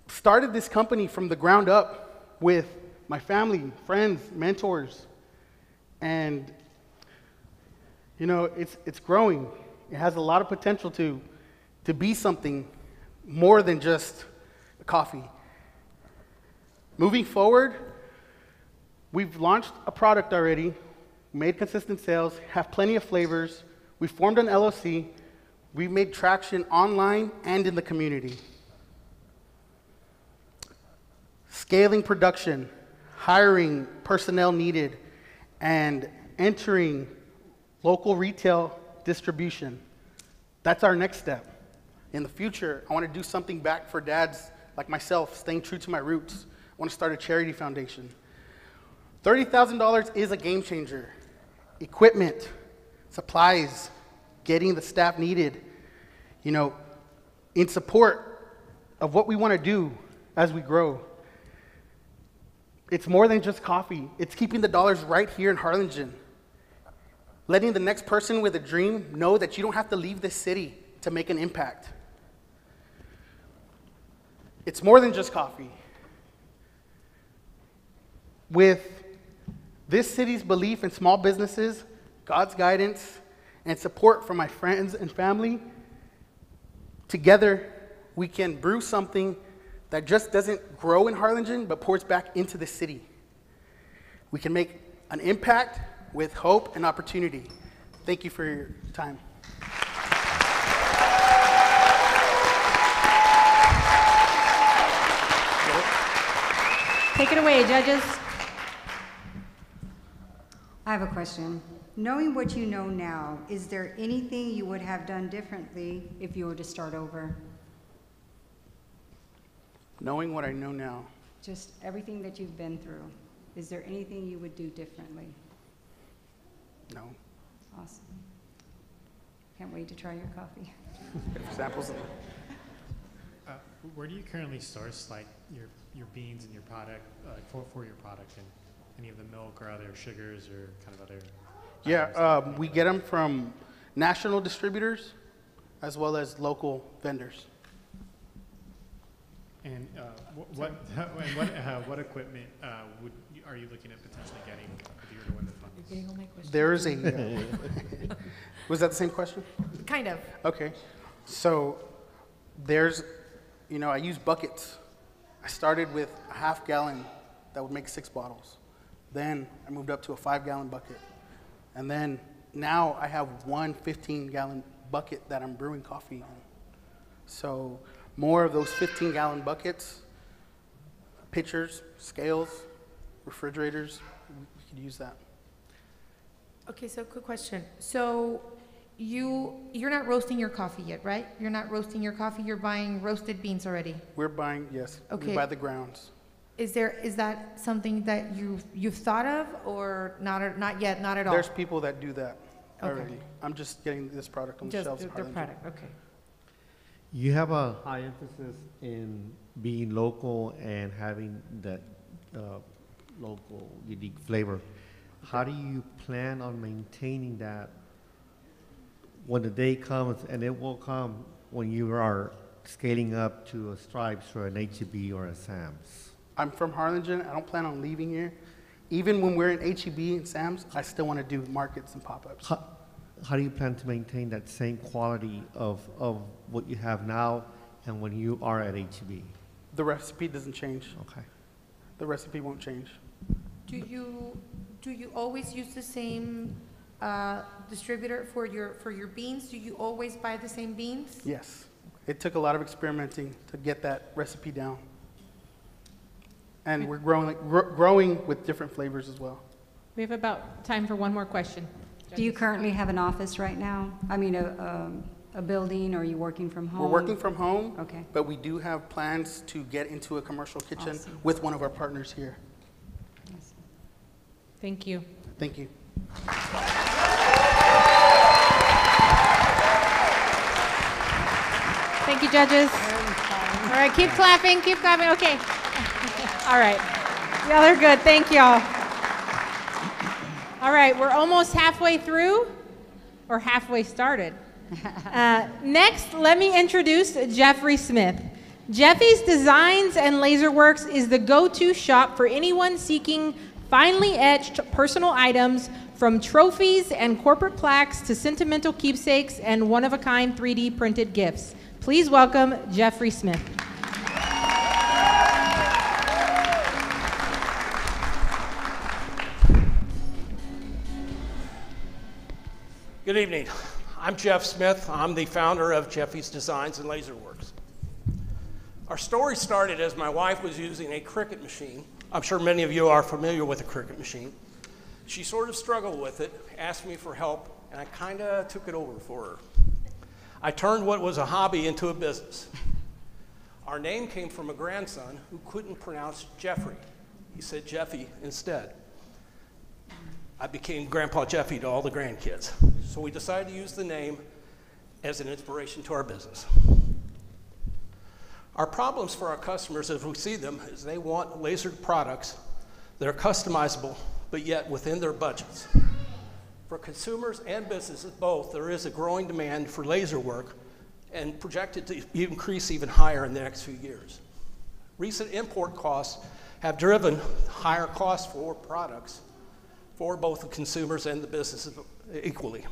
started this company from the ground up with my family, friends, mentors, and it's growing. It has a lot of potential to be something more than just a coffee. Moving forward, we've launched a product already, made consistent sales, have plenty of flavors. We formed an LLC. We've made traction online and in the community. Scaling production, hiring personnel needed, and entering local retail distribution. That's our next step. In the future, I want to do something back for dads like myself, staying true to my roots. I want to start a charity foundation. $30,000 is a game changer. Equipment, supplies, getting the staff needed, in support of what we want to do as we grow. It's more than just coffee. It's keeping the dollars right here in Harlingen. Letting the next person with a dream know that you don't have to leave this city to make an impact. It's more than just coffee. With this city's belief in small businesses, God's guidance, and support from my friends and family, together we can brew something that just doesn't grow in Harlingen, but pours back into the city. We can make an impact with hope and opportunity. Thank you for your time. Take it away, judges. I have a question. Knowing what you know now, is there anything you would have done differently if you were to start over? Knowing what I know now. Just everything that you've been through. Is there anything you would do differently? No. Awesome. Can't wait to try your coffee. Samples. Where do you currently source your beans and your product for your product, and any of the milk or other sugars or kind of other? Yeah, we get them from national distributors as well as local vendors. And what equipment are you looking at potentially getting if you were to win the funds? You're getting all my questions. There is a. Was that the same question? Kind of. Okay, so there's, I use buckets. I started with a half gallon that would make 6 bottles. Then I moved up to a 5-gallon bucket. And then now I have one 15-gallon bucket that I'm brewing coffee in. So more of those 15-gallon buckets, pitchers, scales, refrigerators, we could use that. Okay, so quick question. So you're not roasting your coffee yet, right? You're not roasting your coffee, you're buying roasted beans already? We're buying, yes, Okay. we buy the grounds. Is that something that you've thought of, or not yet, not at all? There's people that do that Okay. already. I'm just getting this product on the Just shelves. their of Harlingen. product, okay. You have a high emphasis in being local and having that local unique flavor. How do you plan on maintaining that when the day comes, and it will come when you are scaling up to a Stripes or an H-E-B or a Sam's? I'm from Harlingen. I don't plan on leaving here. Even when we're in H-E-B and Sam's, I still want to do markets and pop-ups. How do you plan to maintain that same quality of what you have now and when you are at H-E-B? The recipe doesn't change. Okay. The recipe won't change. Do you always use the same distributor for your beans? Do you always buy the same beans? Yes. It took a lot of experimenting to get that recipe down. And we're growing with different flavors as well. We have about time for one more question. Do you currently have an office right now? I mean, a building, or are you working from home? We're working from home. Okay. But we do have plans to get into a commercial kitchen Awesome. with one of our partners here. Thank you. Thank you. Thank you, judges. All right, keep clapping, keep clapping. Okay. All right. Y'all are good. Thank y'all. All right, we're almost halfway through, or halfway started. Next, let me introduce Jeffrey Smith. Jeffy's Designs and Laserworks is the go-to shop for anyone seeking finely etched personal items, from trophies and corporate plaques to sentimental keepsakes and one-of-a-kind 3D printed gifts. Please welcome Jeffrey Smith. Good evening. I'm Jeff Smith. I'm the founder of Jeffy's Designs and Laserworks. Our story started as my wife was using a Cricut machine. I'm sure many of you are familiar with a Cricut machine. She sort of struggled with it, asked me for help, and I kind of took it over for her. I turned what was a hobby into a business. Our name came from a grandson who couldn't pronounce Jeffrey. He said Jeffy instead. I became Grandpa Jeffy to all the grandkids. So we decided to use the name as an inspiration to our business. Our problems for our customers, as we see them, is they want lasered products that are customizable, but yet within their budgets. For consumers and businesses both, there is a growing demand for laser work and projected to increase even higher in the next few years. Recent import costs have driven higher costs for products for both the consumers and the businesses equally.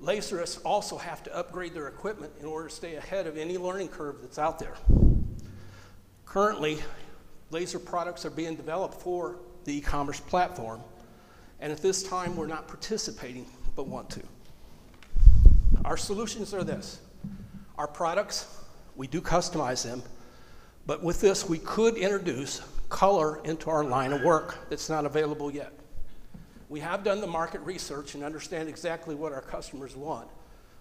Laserists also have to upgrade their equipment in order to stay ahead of any learning curve that's out there. Currently, laser products are being developed for the e-commerce platform, and at this time we're not participating but want to. Our solutions are this. Our products, we do customize them, but with this we could introduce color into our line of work that's not available yet. We have done the market research and understand exactly what our customers want,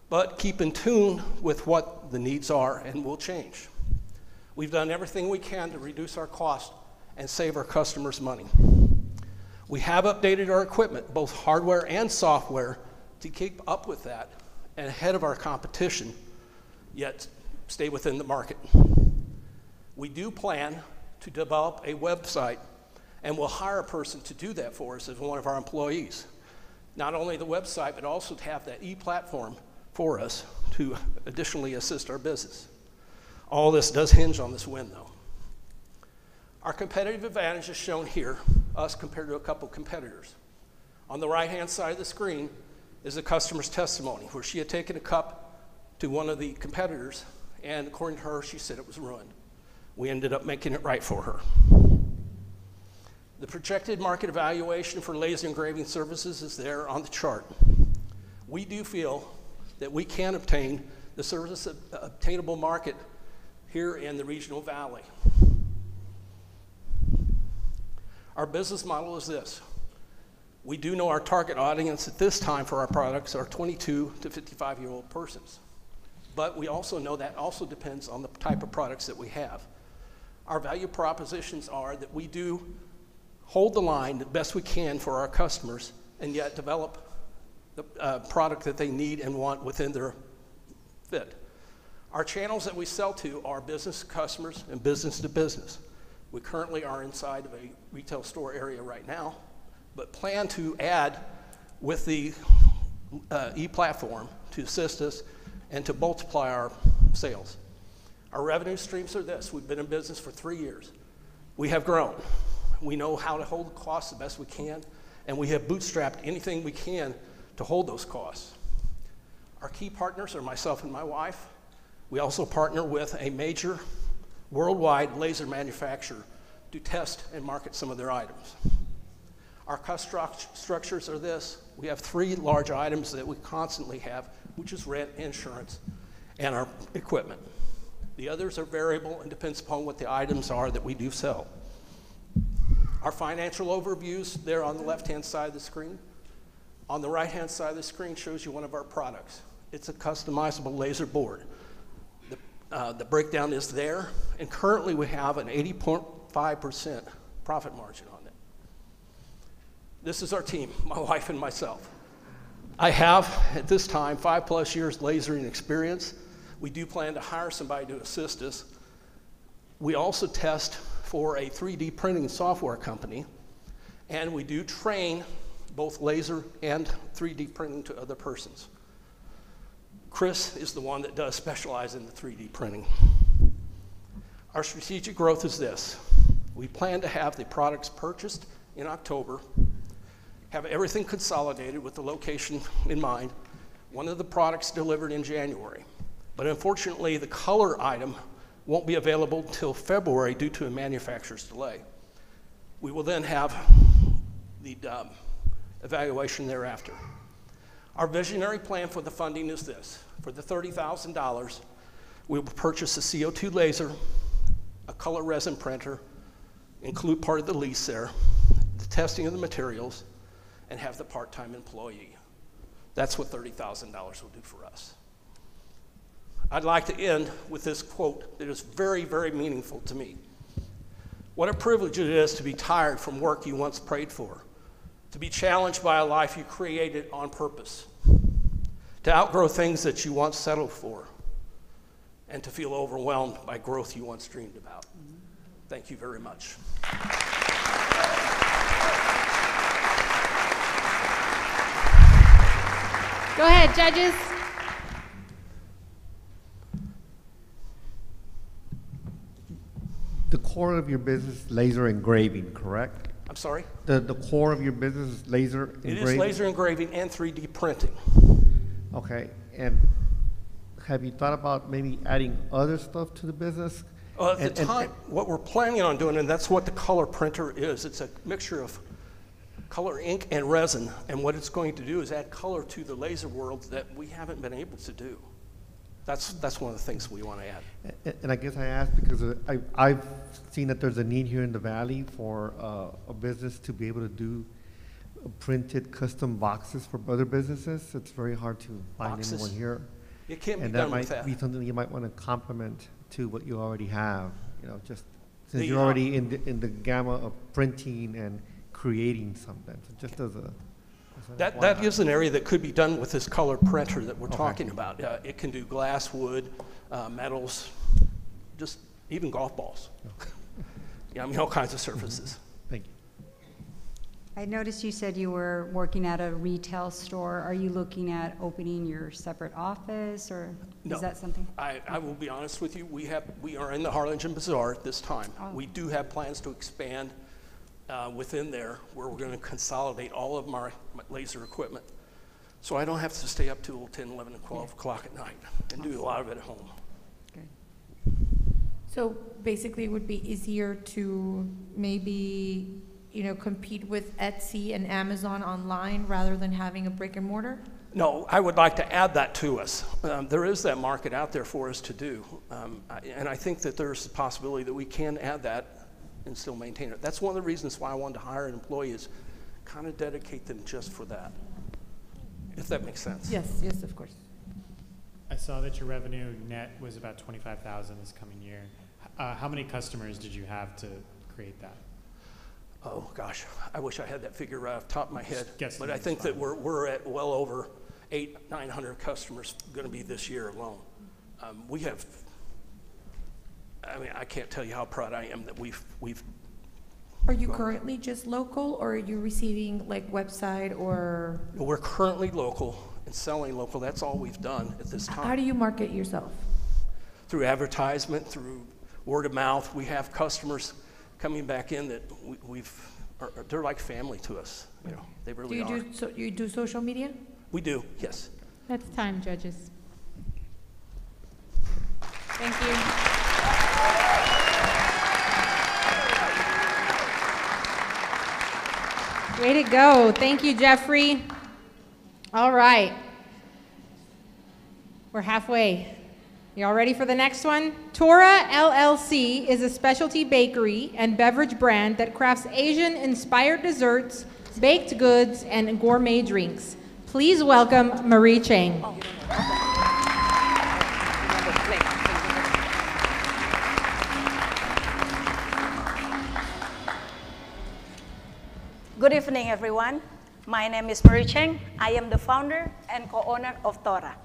but keep in tune with what the needs are and will change. We've done everything we can to reduce our cost and save our customers money. We have updated our equipment, both hardware and software, to keep up with that and ahead of our competition, yet stay within the market. We do plan to develop a website, and we'll hire a person to do that for us as one of our employees. Not only the website, but also to have that e-platform for us to additionally assist our business. All this does hinge on this win, though. Our competitive advantage is shown here, us compared to a couple competitors. On the right-hand side of the screen is the customer's testimony, where she had taken a cup to one of the competitors, and according to her, she said it was ruined. We ended up making it right for her. The projected market evaluation for laser engraving services is there on the chart. We do feel that we can obtain the service obtainable market here in the regional valley. Our business model is this. We do know our target audience at this time for our products are 22 to 55-year-old persons. But we also know that also depends on the type of products that we have. Our value propositions are that we do hold the line the best we can for our customers and yet develop the product that they need and want within their fit. Our channels that we sell to are business to customers and business to business. We currently are inside of a retail store area right now, but plan to add with the e-platform to assist us and to multiply our sales. Our revenue streams are this. We've been in business for 3 years. We have grown. We know how to hold the costs the best we can, and we have bootstrapped anything we can to hold those costs. Our key partners are myself and my wife. We also partner with a major worldwide laser manufacturer to test and market some of their items. Our cost structures are this. We have 3 large items that we constantly have, which is rent, insurance, and our equipment. The others are variable and depends upon what the items are that we do sell. Our financial overviews, they're on the left-hand side of the screen. On the right-hand side of the screen shows you one of our products. It's a customizable laser board. The breakdown is there, and currently we have an 80.5% profit margin on it. This is our team, my wife and myself. I have, at this time, 5+ years lasering experience. We do plan to hire somebody to assist us. We also test for a 3D printing software company, and we do train both laser and 3D printing to other persons. Chris is the one that does specialize in the 3D printing. Our strategic growth is this. We plan to have the products purchased in October, have everything consolidated with the location in mind, one of the products delivered in January. But unfortunately, the color item won't be available until February due to a manufacturer's delay. We will then have the evaluation thereafter. Our visionary plan for the funding is this. For the $30,000, we will purchase a CO2 laser, a color resin printer, include part of the lease there, the testing of the materials, and have the part-time employee. That's what $30,000 will do for us. I'd like to end with this quote that is very, very meaningful to me. What a privilege it is to be tired from work you once prayed for, to be challenged by a life you created on purpose, to outgrow things that you once settled for, and to feel overwhelmed by growth you once dreamed about. Thank you very much. Go ahead, judges. The core of your business is laser engraving, correct? I'm sorry? The core of your business is laser engraving? It is laser engraving and 3D printing. Okay, and have you thought about maybe adding other stuff to the business? At the time, what we're planning on doing, and that's what the color printer is, it's a mixture of color ink and resin, and what it's going to do is add color to the laser world that we haven't been able to do. That's one of the things we want to add. And I guess I asked because I've seen that there's a need here in the Valley for a business to be able to do printed custom boxes for other businesses. It's very hard to find anyone here. It can't be done with that. And that might be something you might want to complement to what you already have. You know, just since you're already in the gamma of printing and creating something. So just as a that is an area that could be done with this color printer that we're talking about. It can do glass, wood, metals, just even golf balls. Yeah, I mean all kinds of surfaces. Thank you. I noticed you said you were working at a retail store. Are you looking at opening your separate office, or No. is that something? I will be honest with you. We are in the Harlingen Bazaar at this time. Oh. We do have plans to expand within there, where we're going to consolidate all of my laser equipment. So I don't have to stay up till 10, 11, and 12 o'clock at night and do a lot of it at home. So basically, it would be easier to maybe, compete with Etsy and Amazon online rather than having a brick and mortar? No, I would like to add that to us. There is that market out there for us to do. And I think that there's a possibility that we can add that and still maintain it. That's one of the reasons why I wanted to hire an employee, is kind of dedicate them just for that, if that makes sense. Yes, of course. I saw that your revenue net was about $25,000 this coming year. How many customers did you have to create that? Oh gosh, I wish I had that figure right off the top of my head. But I that's think fine. that we're at well over 800-900 customers going to be this year alone. We have, I mean, I can't tell you how proud I am that we've. Are you currently just local, or are you receiving like website or? We're currently local and selling local. That's all we've done at this time. How do you market yourself? Through advertisement, through word of mouth. We have customers coming back in that they're like family to us. You know, they really are. You do social media? We do, yes. That's time, judges. Thank you. Way to go. Thank you, Jeffrey. All right. We're halfway. Y'all ready for the next one? Tora LLC is a specialty bakery and beverage brand that crafts Asian-inspired desserts, baked goods, and gourmet drinks. Please welcome Marie Chang. Good evening, everyone. My name is Marie Cheng. I am the founder and co-owner of Tora.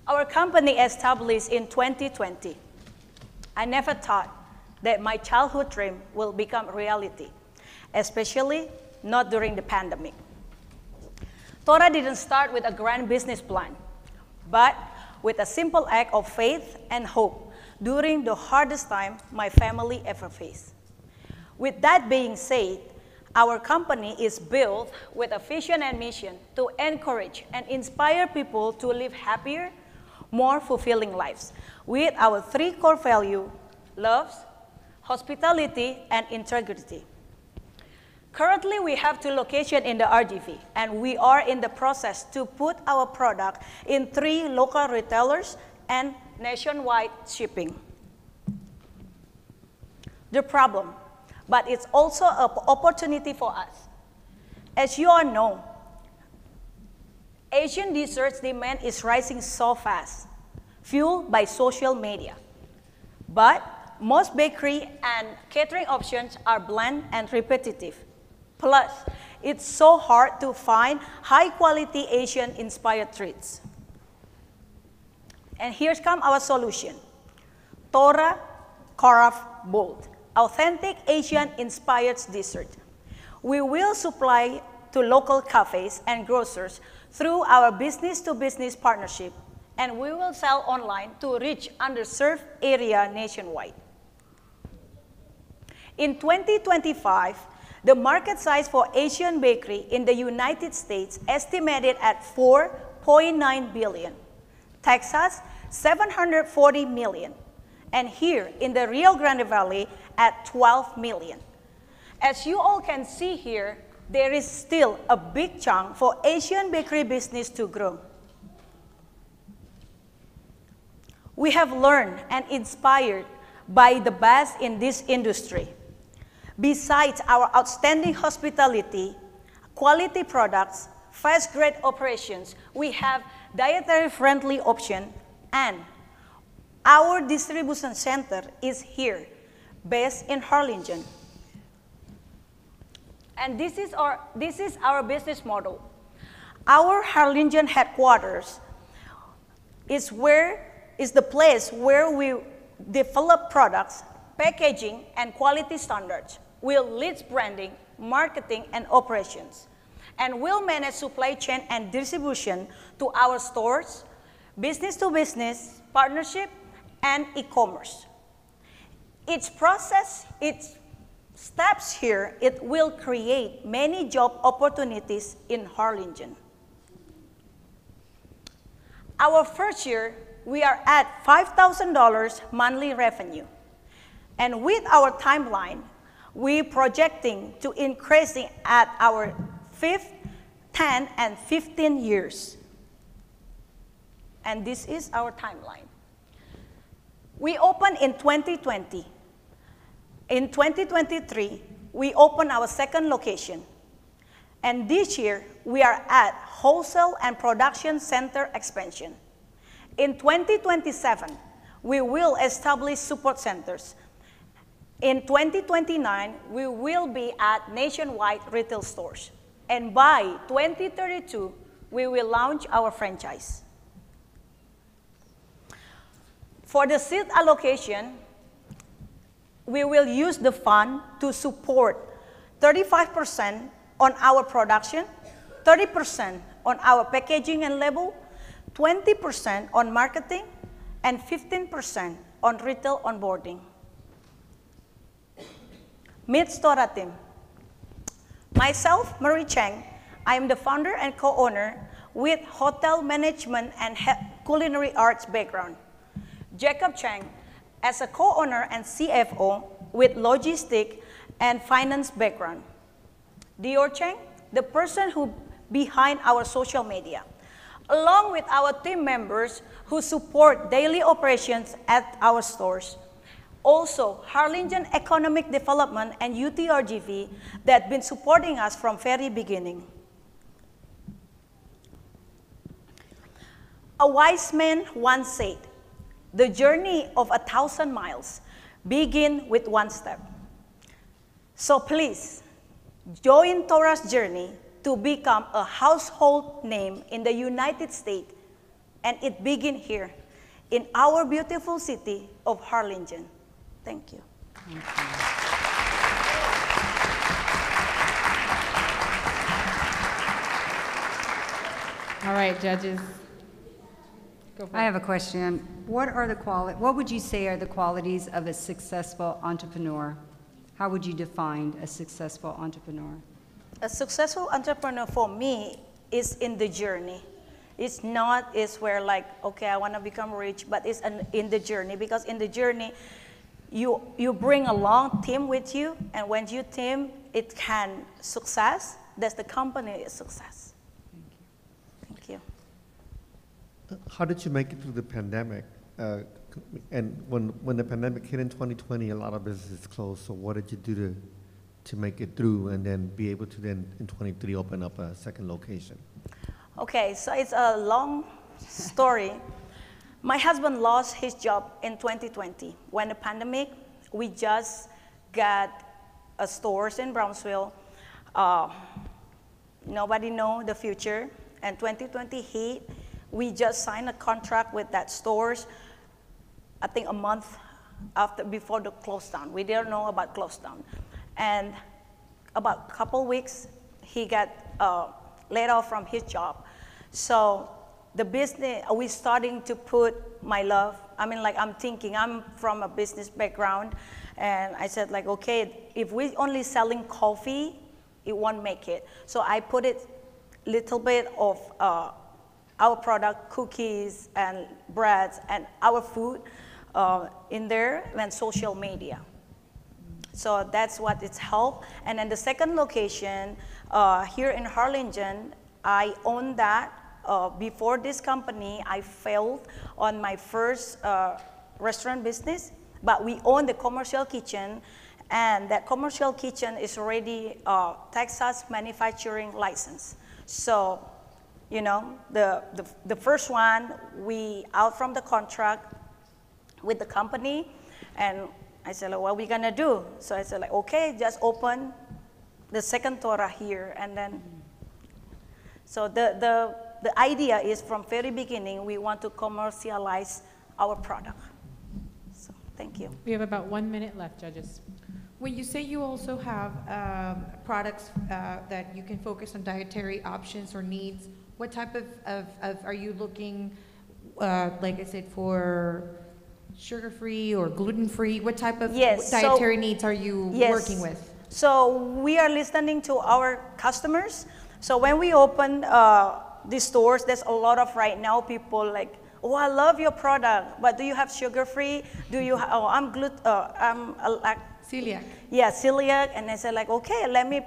Our company established in 2020. I never thought that my childhood dream will become reality, especially not during the pandemic. Tora didn't start with a grand business plan, but with a simple act of faith and hope during the hardest time my family ever faced. With that being said, our company is built with a vision and mission to encourage and inspire people to live happier, more fulfilling lives with our 3 core values: love, hospitality, and integrity. Currently, we have 2 locations in the RGV, and we are in the process to put our product in 3 local retailers and nationwide shipping. The problem, but it's also an opportunity for us. As you all know, Asian desserts demand is rising so fast, fueled by social media. But most bakery and catering options are bland and repetitive. Plus, it's so hard to find high-quality Asian-inspired treats. And here's come our solution: Tora Carafe Bold, authentic Asian-inspired dessert. We will supply to local cafes and grocers through our business-to-business partnership, and we will sell online to reach underserved area nationwide. In 2025, the market size for Asian bakery in the United States estimated at $4.9 billion, Texas 740 million, and here in the Rio Grande Valley at 12 million. As you all can see here, there is still a big chunk for Asian bakery business to grow. We have learned and inspired by the best in this industry. Besides our outstanding hospitality, quality products, fast-grade operations, we have dietary-friendly option, and our distribution center is here, based in Harlingen. And this is our business model. Our Harlingen headquarters is the place where we develop products, packaging, and quality standards. We'll lead branding, marketing, and operations. And we'll manage supply chain and distribution to our stores, business-to-business, partnership, and e-commerce. Each process, each steps here, it will create many job opportunities in Harlingen. Our first year, we are at $5,000 monthly revenue. And with our timeline, we're projecting to increase it at our 5th, 10, and 15 years. And this is our timeline. We opened in 2020. In 2023, we opened our 2nd location. And this year, we are at wholesale and production center expansion. In 2027, we will establish support centers. In 2029, we will be at nationwide retail stores. And by 2032, we will launch our franchise. For the seed allocation, we will use the fund to support 35% on our production, 30% on our packaging and label, 20% on marketing, and 15% on retail onboarding. Meet Stora team. Myself, Marie Cheng, I am the founder and co-owner with hotel management and culinary arts background. Jacob Cheng, as a co-owner and CFO with logistic and finance background. Dior Cheng, the person who behind our social media, along with our team members who support daily operations at our stores. Also, Harlingen Economic Development and UTRGV that been supporting us from very beginning. A wise man once said, the journey of 1,000 miles begin with one step. So please, join Tora's journey to become a household name in the United States, and it begins here in our beautiful city of Harlingen. Thank you. Thank you. All right, judges. Go for I it. have a question. What would you say are the qualities of a successful entrepreneur? How would you define a successful entrepreneur? A successful entrepreneur for me is in the journey. It's not is where like, okay, I want to become rich, but it's in the journey, because in the journey, you bring a long team with you, and when you team, it can success. That's the company is success. Thank you. How did you make it through the pandemic? And when the pandemic hit in 2020, a lot of businesses closed. So what did you do to make it through and then be able to then in 23 open up a second location? Okay, so it's a long story. My husband lost his job in 2020. When the pandemic, we just got stores in Brownsville. Nobody know the future. And 2020 hit, we just signed a contract with that stores, I think a month before the close down. We didn't know about close down. And about a couple weeks, he got laid off from his job. So the business, we're starting to put my love, I'm thinking, I'm from a business background, and I said like, okay, if we're only selling coffee, it won't make it. So I put it little bit of our product, cookies and breads and our food in there, and social media. So that's what it's helped. And then the second location here in Harlingen, I own that. Before this company, I failed on my first restaurant business, but we own the commercial kitchen, and that commercial kitchen is already Texas manufacturing license. So, you know, the first one, we out from the contract with the company, and I said, like, what are we gonna do? So I said, like, okay, just open the second Tora here, and then, so the idea is from very beginning, we want to commercialize our product. So, thank you. We have about 1 minute left, judges. When you say you also have products that you can focus on dietary options or needs, what type of are you looking, like I said, for sugar-free or gluten-free? What type of dietary needs are you working with? So we are listening to our customers. So when we open these stores, there's a lot of right now people like, oh, I love your product, but do you have sugar-free? Do you? I'm celiac. Yeah, celiac. And I said like, okay, let me,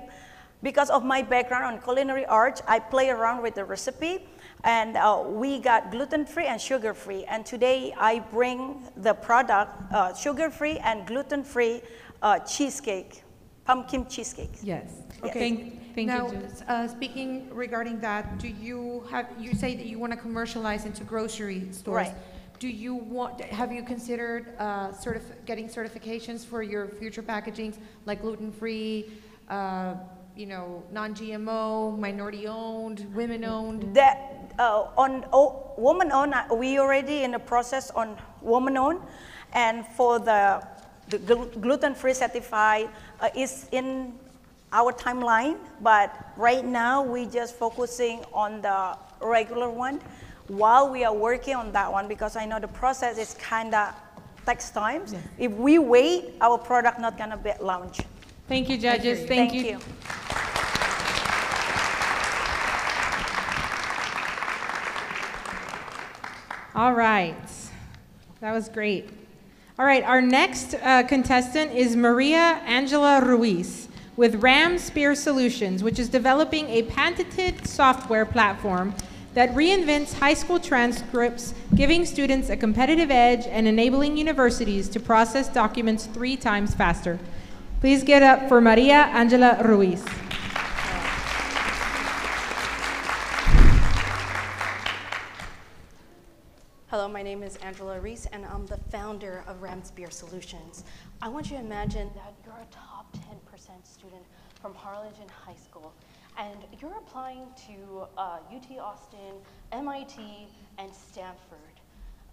because of my background on culinary arts, I play around with the recipe, and we got gluten-free and sugar-free. And today I bring the product sugar-free and gluten-free cheesecake, pumpkin cheesecake. Yes. Okay. Thank now, you. Speaking regarding that, do you say that you want to commercialize into grocery stores? Right. Do you have you considered getting certifications for your future packagings, like gluten-free, you know, non-GMO, minority-owned, women-owned? That on woman-owned, we already in the process on woman-owned, and for the gluten-free certified is in our timeline, but right now we just focusing on the regular one while we are working on that one, because I know the process is kind of takes time. Yeah. If we wait, our product not gonna be launched. Thank you, judges. Thank you. All right. That was great. All right, our next contestant is Maria Angela Ruiz with Ram Spear Solutions, which is developing a patented software platform that reinvents high school transcripts, giving students a competitive edge and enabling universities to process documents 3 times faster. Please get up for Maria Angela Ruiz. Hello, my name is Angela Reese, and I'm the founder of Ram Spear Solutions. I want you to imagine that you're a top 10% student from Harlingen High School, and you're applying to UT Austin, MIT, and Stanford.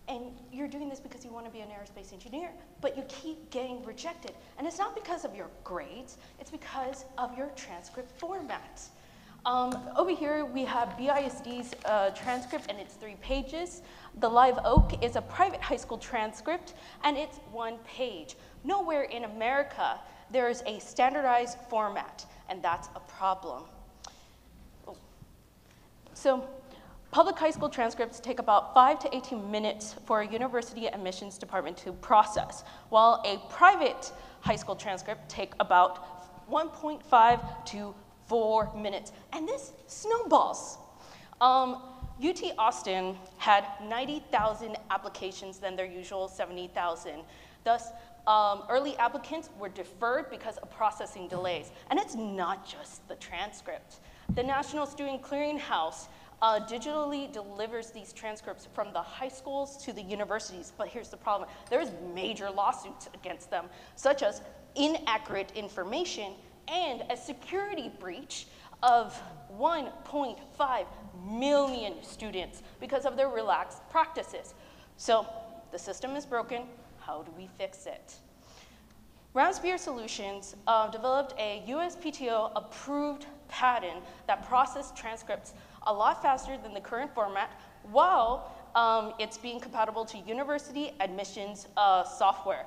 And you're doing this because you want to be an aerospace engineer, but you keep getting rejected. And it's not because of your grades, it's because of your transcript format. Over here, we have BISD's transcript, and it's 3 pages. The Live Oak is a private high school transcript, and it's 1 page. Nowhere in America there is a standardized format, and that's a problem. So, public high school transcripts take about 5 to 18 minutes for a university admissions department to process, while a private high school transcript take about 1.5 to 4 minutes, and this snowballs. UT Austin had 90,000 applications than their usual 70,000. Thus, early applicants were deferred because of processing delays. And it's not just the transcript. The National Student Clearinghouse digitally delivers these transcripts from the high schools to the universities, but here's the problem. There's major lawsuits against them, such as inaccurate information and a security breach of 1.5 million students because of their relaxed practices. So the system is broken. How do we fix it? Ram Spear Solutions developed a USPTO approved pattern that processed transcripts a lot faster than the current format while it's being compatible to university admissions software.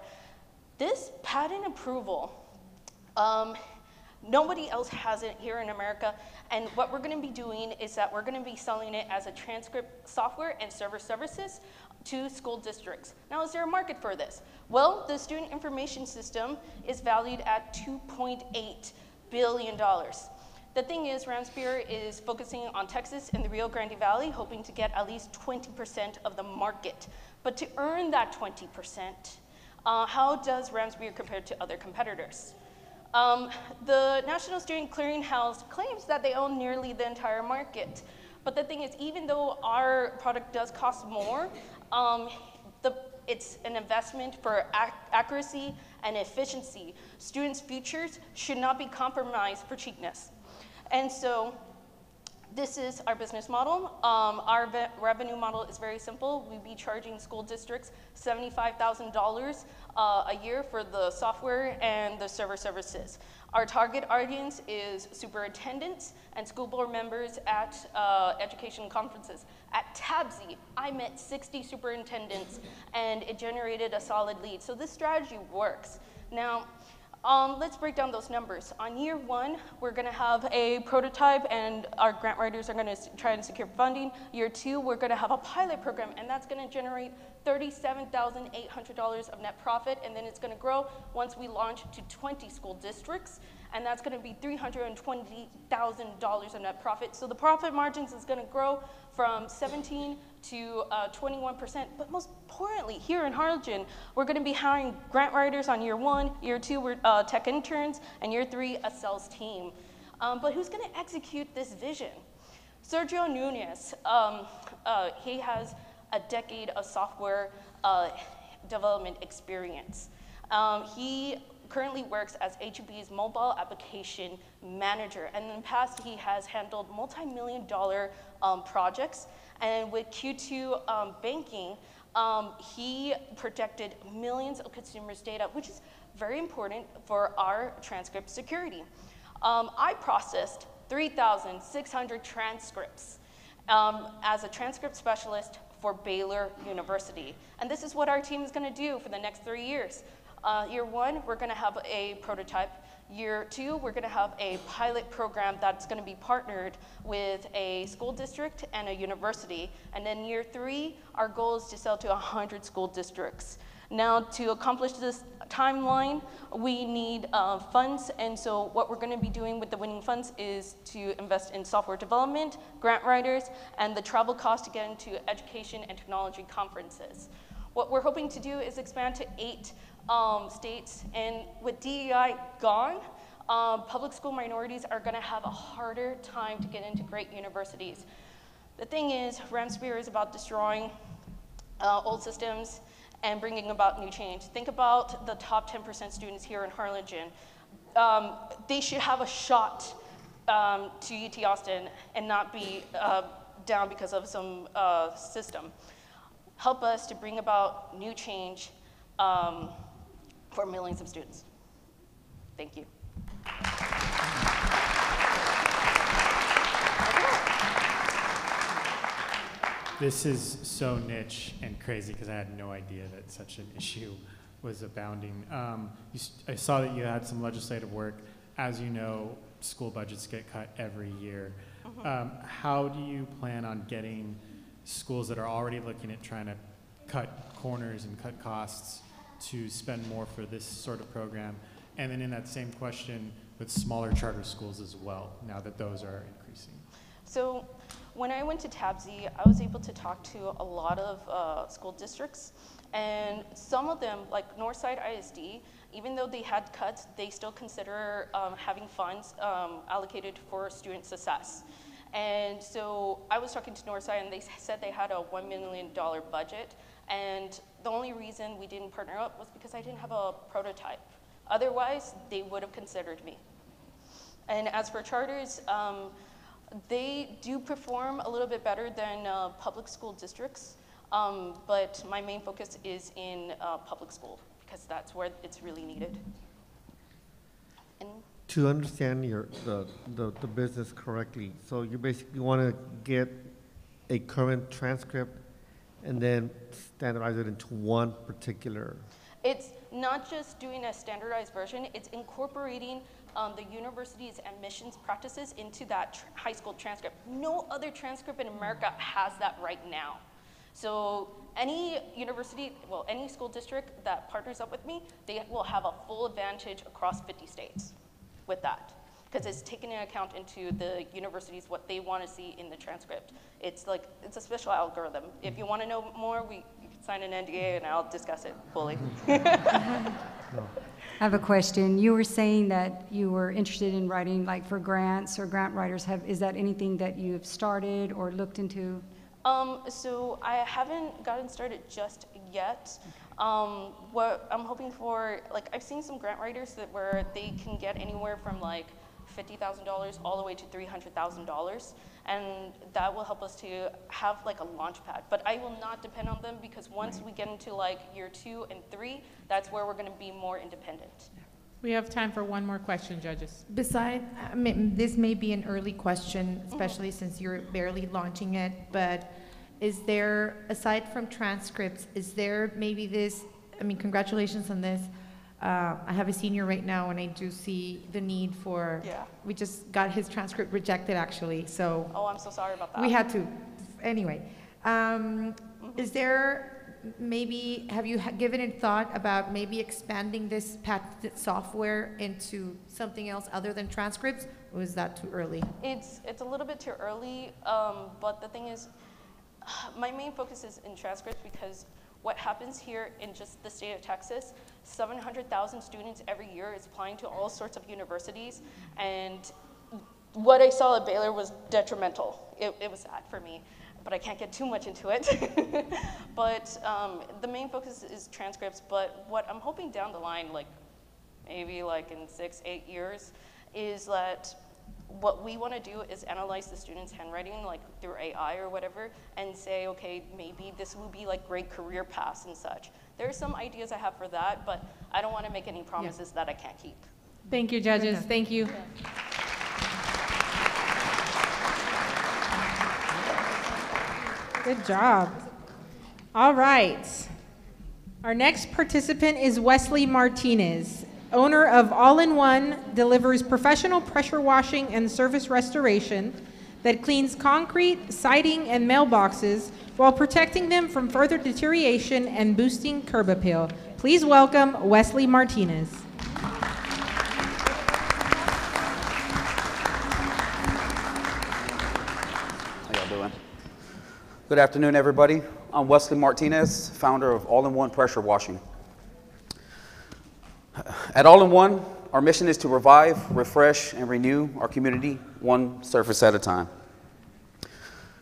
This patent approval, nobody else has it here in America, and what we're going to be doing is that we're going to be selling it as a transcript software and server services to school districts. Now, is there a market for this? Well, the student information system is valued at $2.8 billion. The thing is, Ram Spear is focusing on Texas and the Rio Grande Valley, hoping to get at least 20% of the market. But to earn that 20%, how does Ram Spear compare to other competitors? The National Student Clearinghouse claims that they own nearly the entire market. But the thing is, even though our product does cost more, it's an investment for accuracy and efficiency. Students' futures should not be compromised for cheapness. And so this is our business model. Our revenue model is very simple. We'd be charging school districts $75,000 a year for the software and the server services. Our target audience is superintendents and school board members at education conferences. At TABSI, I met 60 superintendents, and it generated a solid lead. So this strategy works. Now, let's break down those numbers. On year 1, we're going to have a prototype, and our grant writers are going to try and secure funding. Year 2, we're going to have a pilot program, and that's going to generate $37,800 of net profit, and then it's going to grow once we launch to 20 school districts, and that's going to be $320,000 of net profit. So the profit margins is going to grow from 17 to 21%, but most importantly, here in Harlingen, we're going to be hiring grant writers on year 1, year 2, we're tech interns, and year 3, a sales team. But who's going to execute this vision? Sergio Nunez, he has a decade of software development experience. He currently works as HEB's mobile application manager, and in the past he has handled multi-million-dollar projects, and with Q2 banking, he protected millions of consumers' data, which is very important for our transcript security. I processed 3,600 transcripts as a transcript specialist for Baylor University. And this is what our team is going to do for the next 3 years. Year 1, we're going to have a prototype. Year 2, we're going to have a pilot program that's going to be partnered with a school district and a university. And then Year 3, our goal is to sell to 100 school districts. Now, to accomplish this timeline, we need funds, and so what we're going to be doing with the winning funds is to invest in software development, grant writers, and the travel cost to get into education and technology conferences. What we're hoping to do is expand to 8 states, and with DEI gone, public school minorities are going to have a harder time to get into great universities. The thing is, Ramspear is about destroying old systems and bringing about new change. Think about the top 10% students here in Harlingen. They should have a shot to UT Austin and not be down because of some system. Help us to bring about new change for millions of students. Thank you. This is so niche and crazy because I had no idea that such an issue was abounding. I saw that you had some legislative work. As you know, school budgets get cut every year. How do you plan on getting schools that are already looking at trying to cut corners and cut costs to spend more for this sort of program? And then in that same question, with smaller charter schools as well, now that those are increasing. So when I went to TABZ, I was able to talk to a lot of school districts, and some of them, like Northside ISD, even though they had cuts, they still consider having funds allocated for student success. And so I was talking to Northside, and they said they had a $1 million budget, and the only reason we didn't partner up was because I didn't have a prototype. Otherwise, they would have considered me. And as for charters, they do perform a little bit better than public school districts, but my main focus is in public school because that's where it's really needed. And to understand the business correctly, so you basically want to get a current transcript and then standardize it into one particular. It's not just doing a standardized version, it's incorporating the university's admissions practices into that high school transcript. No other transcript in America has that right now. So any university, well, any school district that partners up with me, they will have a full advantage across 50 states with that, because it's taking into account into the universities what they want to see in the transcript. It's like, it's a special algorithm. If you want to know more, you can sign an NDA and I'll discuss it fully. I have a question. You were saying that you were interested in writing like for grants or grant writers. Is that anything that you've started or looked into? So I haven't gotten started just yet. What I'm hoping for, like I've seen some grant writers where they can get anywhere from like $50,000 all the way to $300,000, and that will help us to have like a launch pad. But I will not depend on them because once we get into like year 2 and 3, that's where we're going to be more independent. We have time for one more question, judges. Besides, I mean, this may be an early question, especially since you're barely launching it, but is there, aside from transcripts, is there maybe this, I mean, congratulations on this. I have a senior right now, and I do see the need for, we just got his transcript rejected, actually, so. Oh, I'm so sorry about that. We had to, anyway. Is there maybe, have you given it thought about maybe expanding this patented software into something else other than transcripts, or is that too early? It's a little bit too early, but the thing is, my main focus is in transcripts because what happens here in just the state of Texas, 700,000 students every year is applying to all sorts of universities, and what I saw at Baylor was detrimental. It was sad for me, but I can't get too much into it. But the main focus is transcripts, but what I'm hoping down the line, like maybe like in 6-8 years, is that what we want to do is analyze the students' handwriting, like through AI or whatever, and say, okay, maybe this will be like great career paths and such. There are some ideas I have for that, but I don't want to make any promises that I can't keep. Thank you, judges. Thank you. Good job. All right. Our next participant is Wesley Martinez. owner of All-in-One, delivers professional pressure washing and surface restoration that cleans concrete, siding, and mailboxes while protecting them from further deterioration and boosting curb appeal. Please welcome Wesley Martinez. How y'all doing? Good afternoon, everybody. I'm Wesley Martinez, founder of All-in-One Pressure Washing. At All-in-One, our mission is to revive, refresh, and renew our community one surface at a time.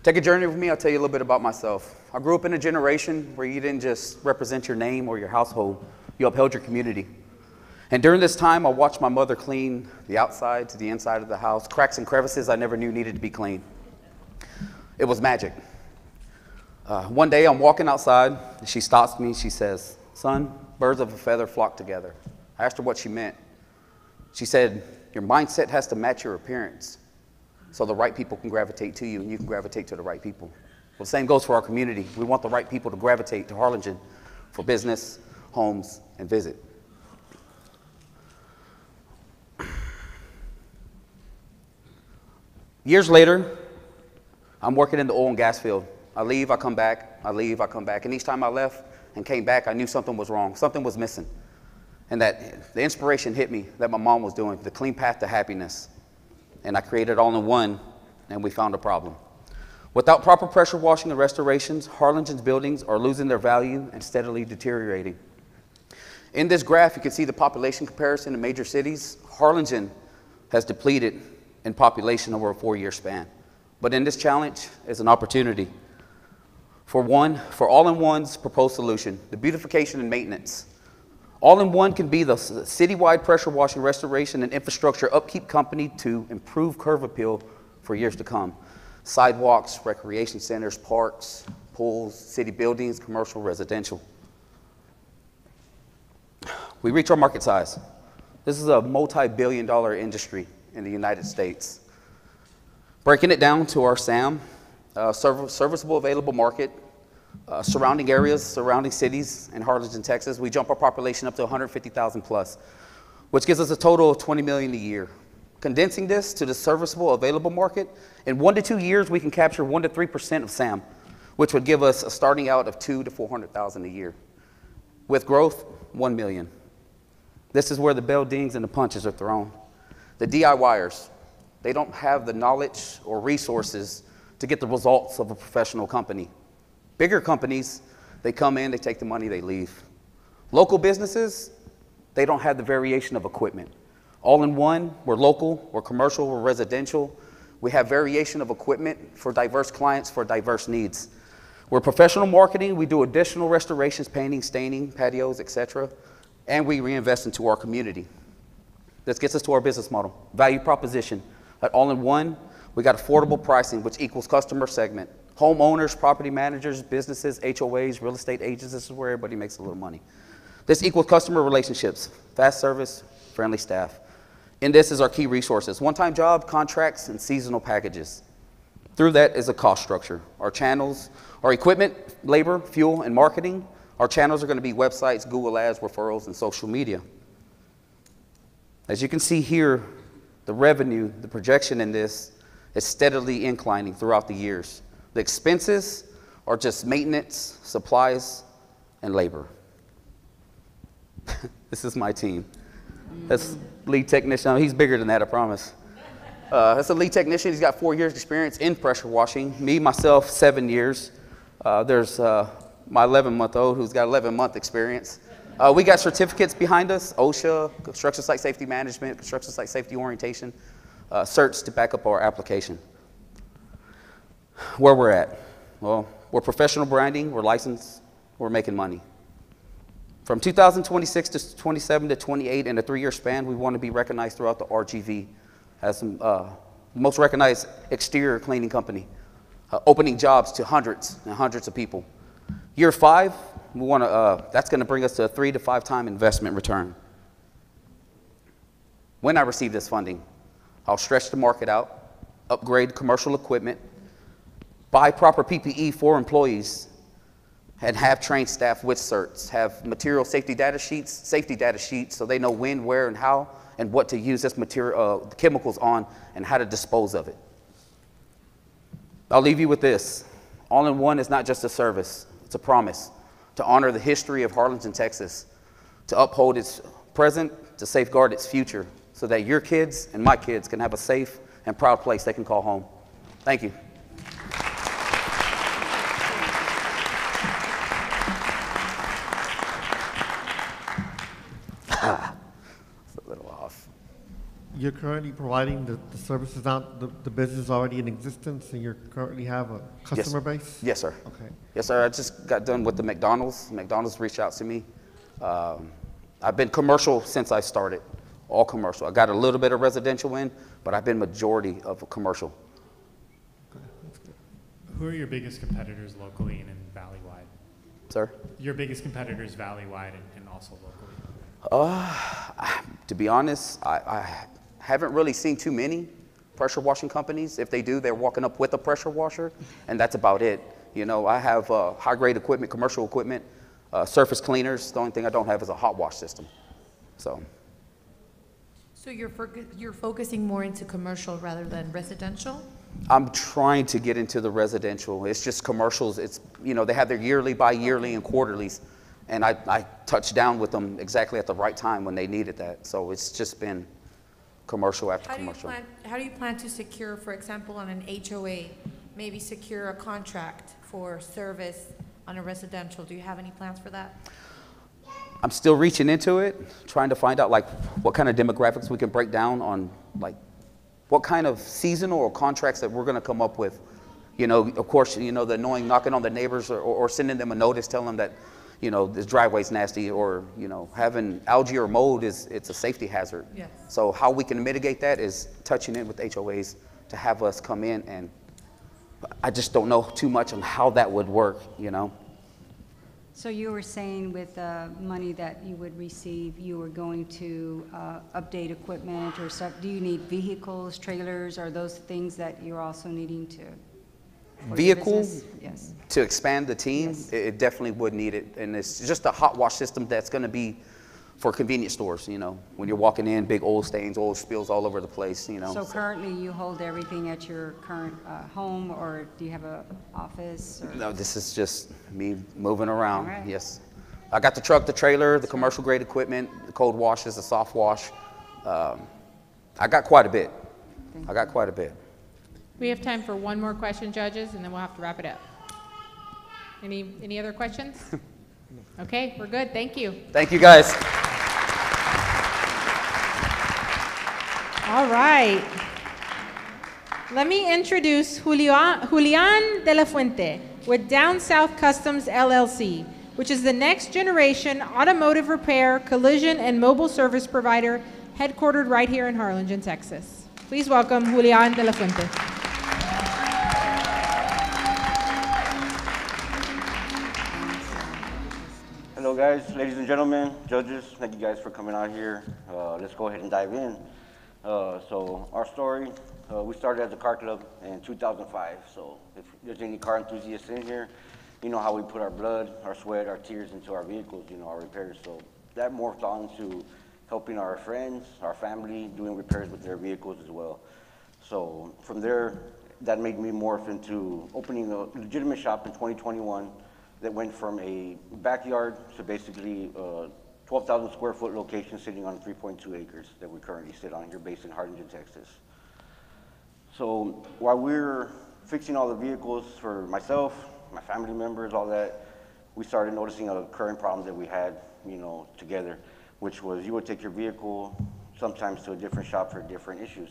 Take a journey with me, I'll tell you a little bit about myself. I grew up in a generation where you didn't just represent your name or your household, you upheld your community. And during this time, I watched my mother clean the outside to the inside of the house, cracks and crevices I never knew needed to be cleaned. It was magic. One day I'm walking outside, and she stops me, she says, "Son, birds of a feather flock together." I asked her what she meant. She said, "Your mindset has to match your appearance so the right people can gravitate to you and you can gravitate to the right people." Well, the same goes for our community. We want the right people to gravitate to Harlingen for business, homes, and visit. Years later, I'm working in the oil and gas field. I leave, I come back, I leave, I come back. And each time I left and came back, I knew something was wrong, something was missing. And that the inspiration hit me that my mom was doing, the clean path to happiness. And I created All-in-One, and we found a problem. Without proper pressure washing and restorations, Harlingen's buildings are losing their value and steadily deteriorating. In this graph, you can see the population comparison in major cities. Harlingen has depleted in population over a 4-year span. But in this challenge is an opportunity. For All-in-One's proposed solution, the beautification and maintenance. All-in-One can be the citywide pressure washing, restoration, and infrastructure upkeep company to improve curb appeal for years to come. Sidewalks, recreation centers, parks, pools, city buildings, commercial, residential. We reach our market size. This is a multi-billion-dollar industry in the United States. Breaking it down to our SAM, serviceable available market, surrounding areas, surrounding cities in Harlingen, Texas, we jump our population up to 150,000 plus, which gives us a total of 20 million a year. Condensing this to the serviceable available market, in 1 to 2 years, we can capture 1 to 3% of SAM, which would give us a starting out of 200,000 to 400,000 a year. With growth, 1 million. This is where the bell dings and the punches are thrown. The DIYers, they don't have the knowledge or resources to get the results of a professional company. Bigger companies, they come in, they take the money, they leave. Local businesses, they don't have the variation of equipment. All-in-One, we're local, we're commercial, we're residential. We have variation of equipment for diverse clients, for diverse needs. We're professional marketing, we do additional restorations, painting, staining, patios, etc. And we reinvest into our community. This gets us to our business model. Value proposition. At All-in-One, we got affordable pricing, which equals customer segment. Homeowners, property managers, businesses, HOAs, real estate agents, this is where everybody makes a little money. This equals customer relationships, fast service, friendly staff. In this is our key resources, one-time job, contracts, and seasonal packages. Through that is a cost structure. Our channels, our equipment, labor, fuel, and marketing. Our channels are going to be websites, Google Ads, referrals, and social media. As you can see here, the revenue, the projection in this is steadily inclining throughout the years. The expenses are just maintenance, supplies, and labor. This is my team. That's lead technician. He's bigger than that, I promise. That's a lead technician. He's got 4 years experience in pressure washing. Me, myself, 7 years. There's my 11-month-old who's got 11-month experience. We got certificates behind us, OSHA, Construction Site Safety Management, Construction Site Safety Orientation, certs to back up our application. Where we're at? Well, we're professional branding, we're licensed, we're making money. From 2026 to 27 to 28 in a 3-year span, we want to be recognized throughout the RGV as the most recognized exterior cleaning company, opening jobs to hundreds and hundreds of people. Year 5, we want to, that's going to bring us to a 3 to 5 time investment return. When I receive this funding, I'll stretch the market out, upgrade commercial equipment, buy proper PPE for employees, and have trained staff with certs, have material safety data sheets, so they know when, where, and how, and what to use this material, chemicals on, and how to dispose of it. I'll leave you with this. All-in-One is not just a service, it's a promise to honor the history of Harlingen, Texas, to uphold its present, to safeguard its future, so that your kids and my kids can have a safe and proud place they can call home. Thank you. It's a little off. You're currently providing the services out, the business is already in existence, and you currently have a customer base? Yes, sir. Okay. Yes, sir. I just got done with the McDonald's. McDonald's reached out to me. I've been commercial since I started, all commercial. I got a little bit of residential in, but I've been majority of commercial. Okay, that's good. Who are your biggest competitors locally and in valley-wide? Sir? Your biggest competitors valley-wide and also locally? To be honest, I haven't really seen too many pressure washing companies. If they do, they're walking up with a pressure washer, and that's about it. You know, I have high-grade equipment, commercial equipment, surface cleaners. The only thing I don't have is a hot wash system. So you're focusing more into commercial rather than residential? I'm trying to get into the residential. It's just commercials. It's, you know, they have their yearly, bi-yearly, and quarterlies. And I touched down with them exactly at the right time when they needed that. So it's just been commercial after commercial. How do you plan to secure, for example, on an HOA, maybe secure a contract for service on a residential? Do you have any plans for that? I'm still reaching into it, trying to find out like what kind of demographics we can break down on, like what kind of seasonal or contracts that we're going to come up with. You know, of course, you know, the annoying knocking on the neighbors or sending them a notice telling them that, you know, this driveway's nasty, or, you know, having algae or mold it's a safety hazard. Yes. So how we can mitigate that is touching in with HOAs to have us come in, and I just don't know too much on how that would work, you know. So you were saying with the money that you would receive, you were going to update equipment or stuff. Do you need vehicles, trailers, or those things that you're also needing to? Vehicles, yes, to expand the team, yes. It definitely would need it. And it's just a hot wash system that's going to be for convenience stores, you know. When you're walking in, big oil stains, oil spills all over the place, you know. So currently you hold everything at your current home, or do you have an office? Or? No, this is just me moving around, right. Yes. I got the truck, the trailer, the commercial grade equipment, the cold washes, the soft wash. I got quite a bit. I got quite a bit. We have time for one more question, judges, and then we'll have to wrap it up. Any other questions? Okay, we're good. Thank you. Thank you, guys. All right. Let me introduce Julian de la Fuente with Down South Customs LLC, which is the next generation automotive repair, collision, and mobile service provider headquartered right here in Harlingen, Texas. Please welcome Julian de la Fuente. Hello guys, ladies and gentlemen, judges, thank you guys for coming out here. Let's go ahead and dive in. So our story, we started as a car club in 2005. So if there's any car enthusiasts in here, you know how we put our blood, our sweat, our tears into our vehicles, you know, our repairs. So that morphed on to helping our friends, our family, doing repairs with their vehicles as well. So from there, that made me morph into opening a legitimate shop in 2021 that went from a backyard to basically 12,000 square foot location sitting on 3.2 acres that we currently sit on here, based in Harlingen, Texas. So while we're fixing all the vehicles for myself, my family members, all that, we started noticing a current problem that we had, you know, together, which was you would take your vehicle sometimes to a different shop for different issues.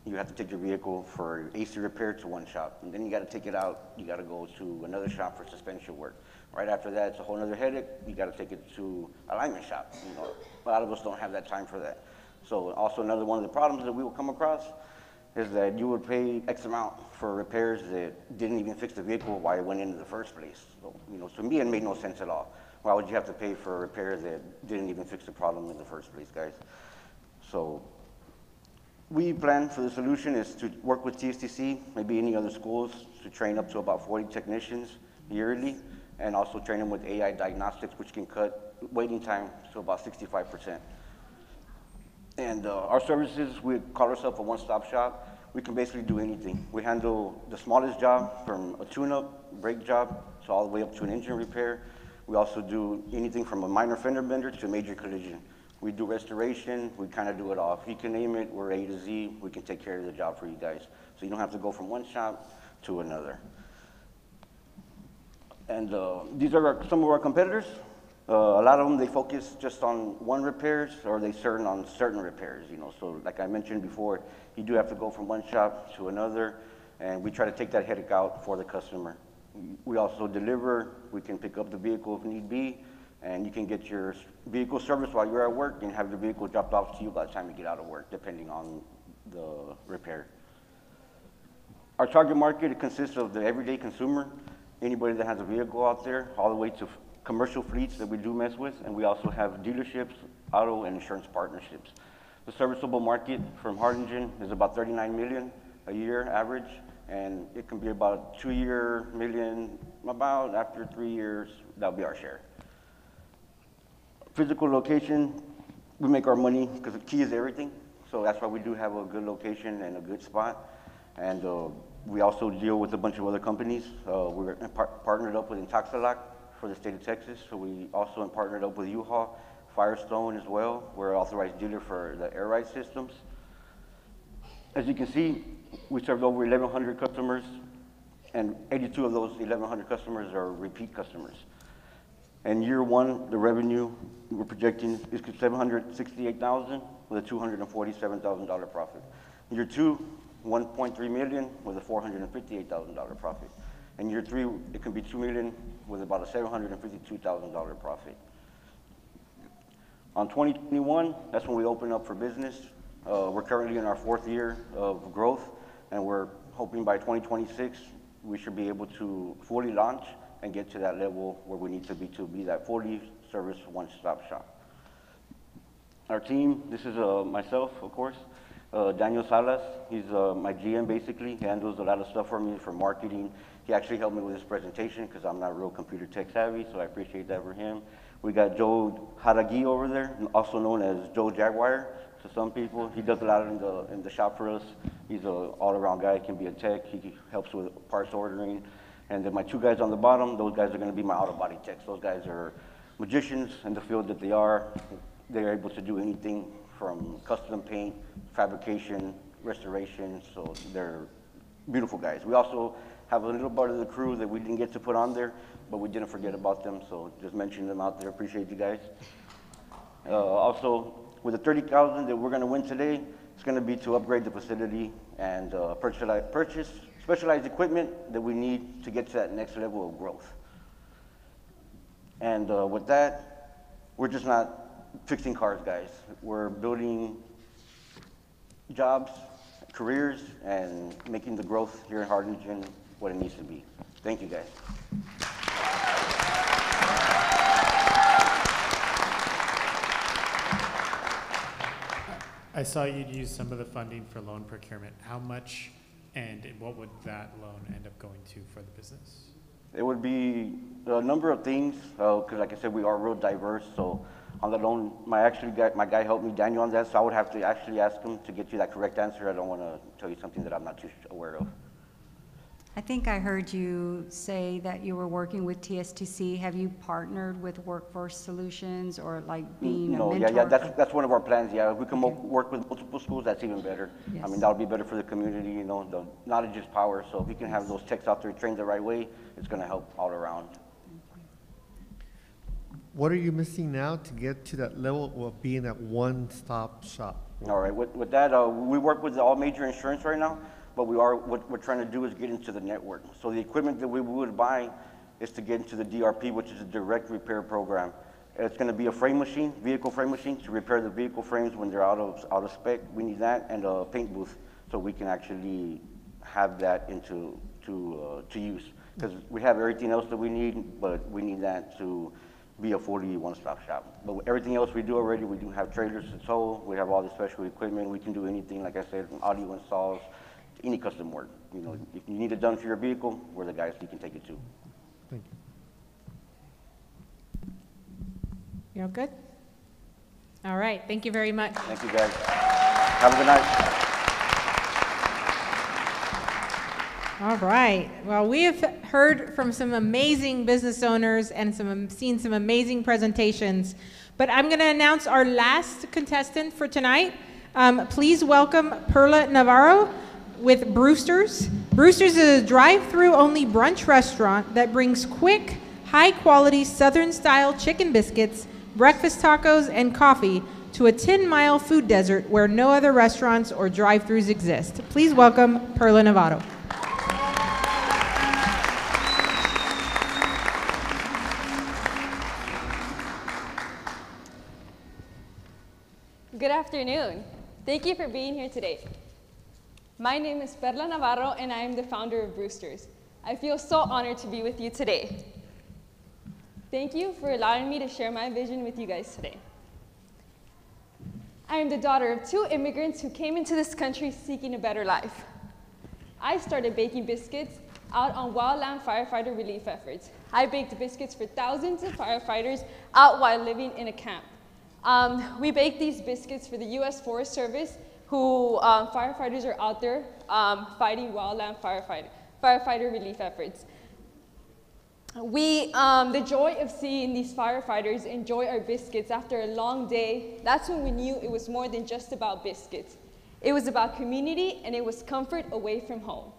You have to take your vehicle for AC repair to one shop, and then you got to take it out. You got to go to another shop for suspension work. Right after that, it's a whole other headache. You got to take it to alignment shop. You know, a lot of us don't have that time for that. So also another one of the problems that we will come across is that you would pay X amount for repairs that didn't even fix the vehicle while it went into the first place. So, you know, to me, it made no sense at all. Why would you have to pay for repairs that didn't even fix the problem in the first place, guys? So we plan for the solution is to work with TSTC, maybe any other schools, to train up to about 40 technicians yearly and also train them with AI diagnostics, which can cut waiting time to about 65%. And our services, we call ourselves a one-stop shop. We can basically do anything. We handle the smallest job from a tune-up, brake job, so all the way up to an engine repair. We also do anything from a minor fender bender to a major collision. We do restoration, we kind of do it all. If you can name it, we're A to Z. We can take care of the job for you guys. So you don't have to go from one shop to another. And these are some of our competitors. A lot of them, they focus just on one repairs, or they on certain repairs, you know. So like I mentioned before, you do have to go from one shop to another, and we try to take that headache out for the customer. We also deliver. We can pick up the vehicle if need be, and you can get your vehicle serviced while you're at work and have your vehicle dropped off to you by the time you get out of work, depending on the repair. Our target market, it consists of the everyday consumer, anybody that has a vehicle out there, all the way to commercial fleets that we do mess with, and we also have dealerships, auto, and insurance partnerships. The serviceable market from Harlingen is about 39 million a year average, and it can be about 2-year million, about after 3 years, that'll be our share. Physical location, we make our money because the key is everything, so that's why we do have a good location and a good spot. And we also deal with a bunch of other companies. We're partnered up with Intoxilock for the state of Texas, so we also partnered up with U-Haul, Firestone as well. We're an authorized dealer for the air ride systems. As you can see, we served over 1,100 customers, and 82 of those 1,100 customers are repeat customers. And year one, the revenue we're projecting is $768,000 with a $247,000 profit. Year two, 1.3 million with a $458,000 profit. And year three, it can be 2 million with about a $752,000 profit. On 2021, that's when we open up for business. We're currently in our 4th year of growth, and we're hoping by 2026, we should be able to fully launch and get to that level where we need to be that fully service one-stop shop. Our team, this is myself, of course. Daniel Salas, he's my GM basically. He handles a lot of stuff for me for marketing. He actually helped me with this presentation because I'm not real computer tech savvy, so I appreciate that for him. We got Joe Haragi over there, also known as Joe Jaguar to some people. He does a lot in the shop for us. He's an all-around guy, can be a tech. He helps with parts ordering. And then my 2 guys on the bottom, those guys are going to be my auto body techs. Those guys are magicians in the field that they are. They're able to do anything from custom paint, fabrication, restoration, so they're beautiful guys. We also have a little part of the crew that we didn't get to put on there, but we didn't forget about them, so just mention them out there. Appreciate you guys. Also, with the $30,000 that we're going to win today, it's going to be to upgrade the facility and purchase specialized equipment that we need to get to that next level of growth. And with that, we're just not fixing cars, guys. We're building jobs, careers, and making the growth here in Harlingen what it needs to be. Thank you, guys. I saw you'd use some of the funding for loan procurement. How much and what would that loan end up going to for the business? It would be a number of things, because like I said, we are real diverse, so on the loan, my guy helped me, Daniel, on that, so I would have to actually ask him to get you that correct answer. I don't want to tell you something that I'm not too aware of. I think I heard you say that you were working with TSTC. Have you partnered with Workforce Solutions or like being a mentor? Yeah, that's one of our plans, yeah. If we can work with multiple schools, that's even better. Yes. I mean, that would be better for the community, you know, the knowledge is power, so if you can have those techs out there trained the right way, it's going to help all around. What are you missing now to get to that level of being that one-stop shop? All right, with that, we work with all major insurance right now, but what we're trying to do is get into the network. So the equipment that we would buy is to get into the DRP, which is a direct repair program. It's going to be a frame machine, vehicle frame machine, to repair the vehicle frames when they're out of spec. We need that, and a paint booth, so we can actually have that to use. Because we have everything else that we need, but we need that to be a fully one-stop shop. But everything else we do already, we do have trailers to tow, we have all the special equipment, we can do anything, like I said, from audio installs, any custom work. You know, if you need it done for your vehicle, we're the guys you can take it to. Thank you. You all good? All right, thank you very much. Thank you, guys. Have a good night. All right. Well, we have heard from some amazing business owners and seen some amazing presentations. But I'm going to announce our last contestant for tonight. Please welcome Perla Navarro with Brewster's. Brewster's is a drive-through only brunch restaurant that brings quick, high-quality Southern-style chicken biscuits, breakfast tacos, and coffee to a 10-mile food desert where no other restaurants or drive-thrus exist. Please welcome Perla Navarro. Good afternoon. Thank you for being here today. My name is Perla Navarro, and I am the founder of Brewster's. I feel so honored to be with you today. Thank you for allowing me to share my vision with you guys today. I am the daughter of 2 immigrants who came into this country seeking a better life. I started baking biscuits out on wildland firefighter relief efforts. I baked biscuits for thousands of firefighters out while living in a camp. We bake these biscuits for the U.S. Forest Service, who firefighters are out there fighting wildland firefighter relief efforts. The joy of seeing these firefighters enjoy our biscuits after a long day, that's when we knew it was more than just about biscuits. It was about community, and it was comfort away from home.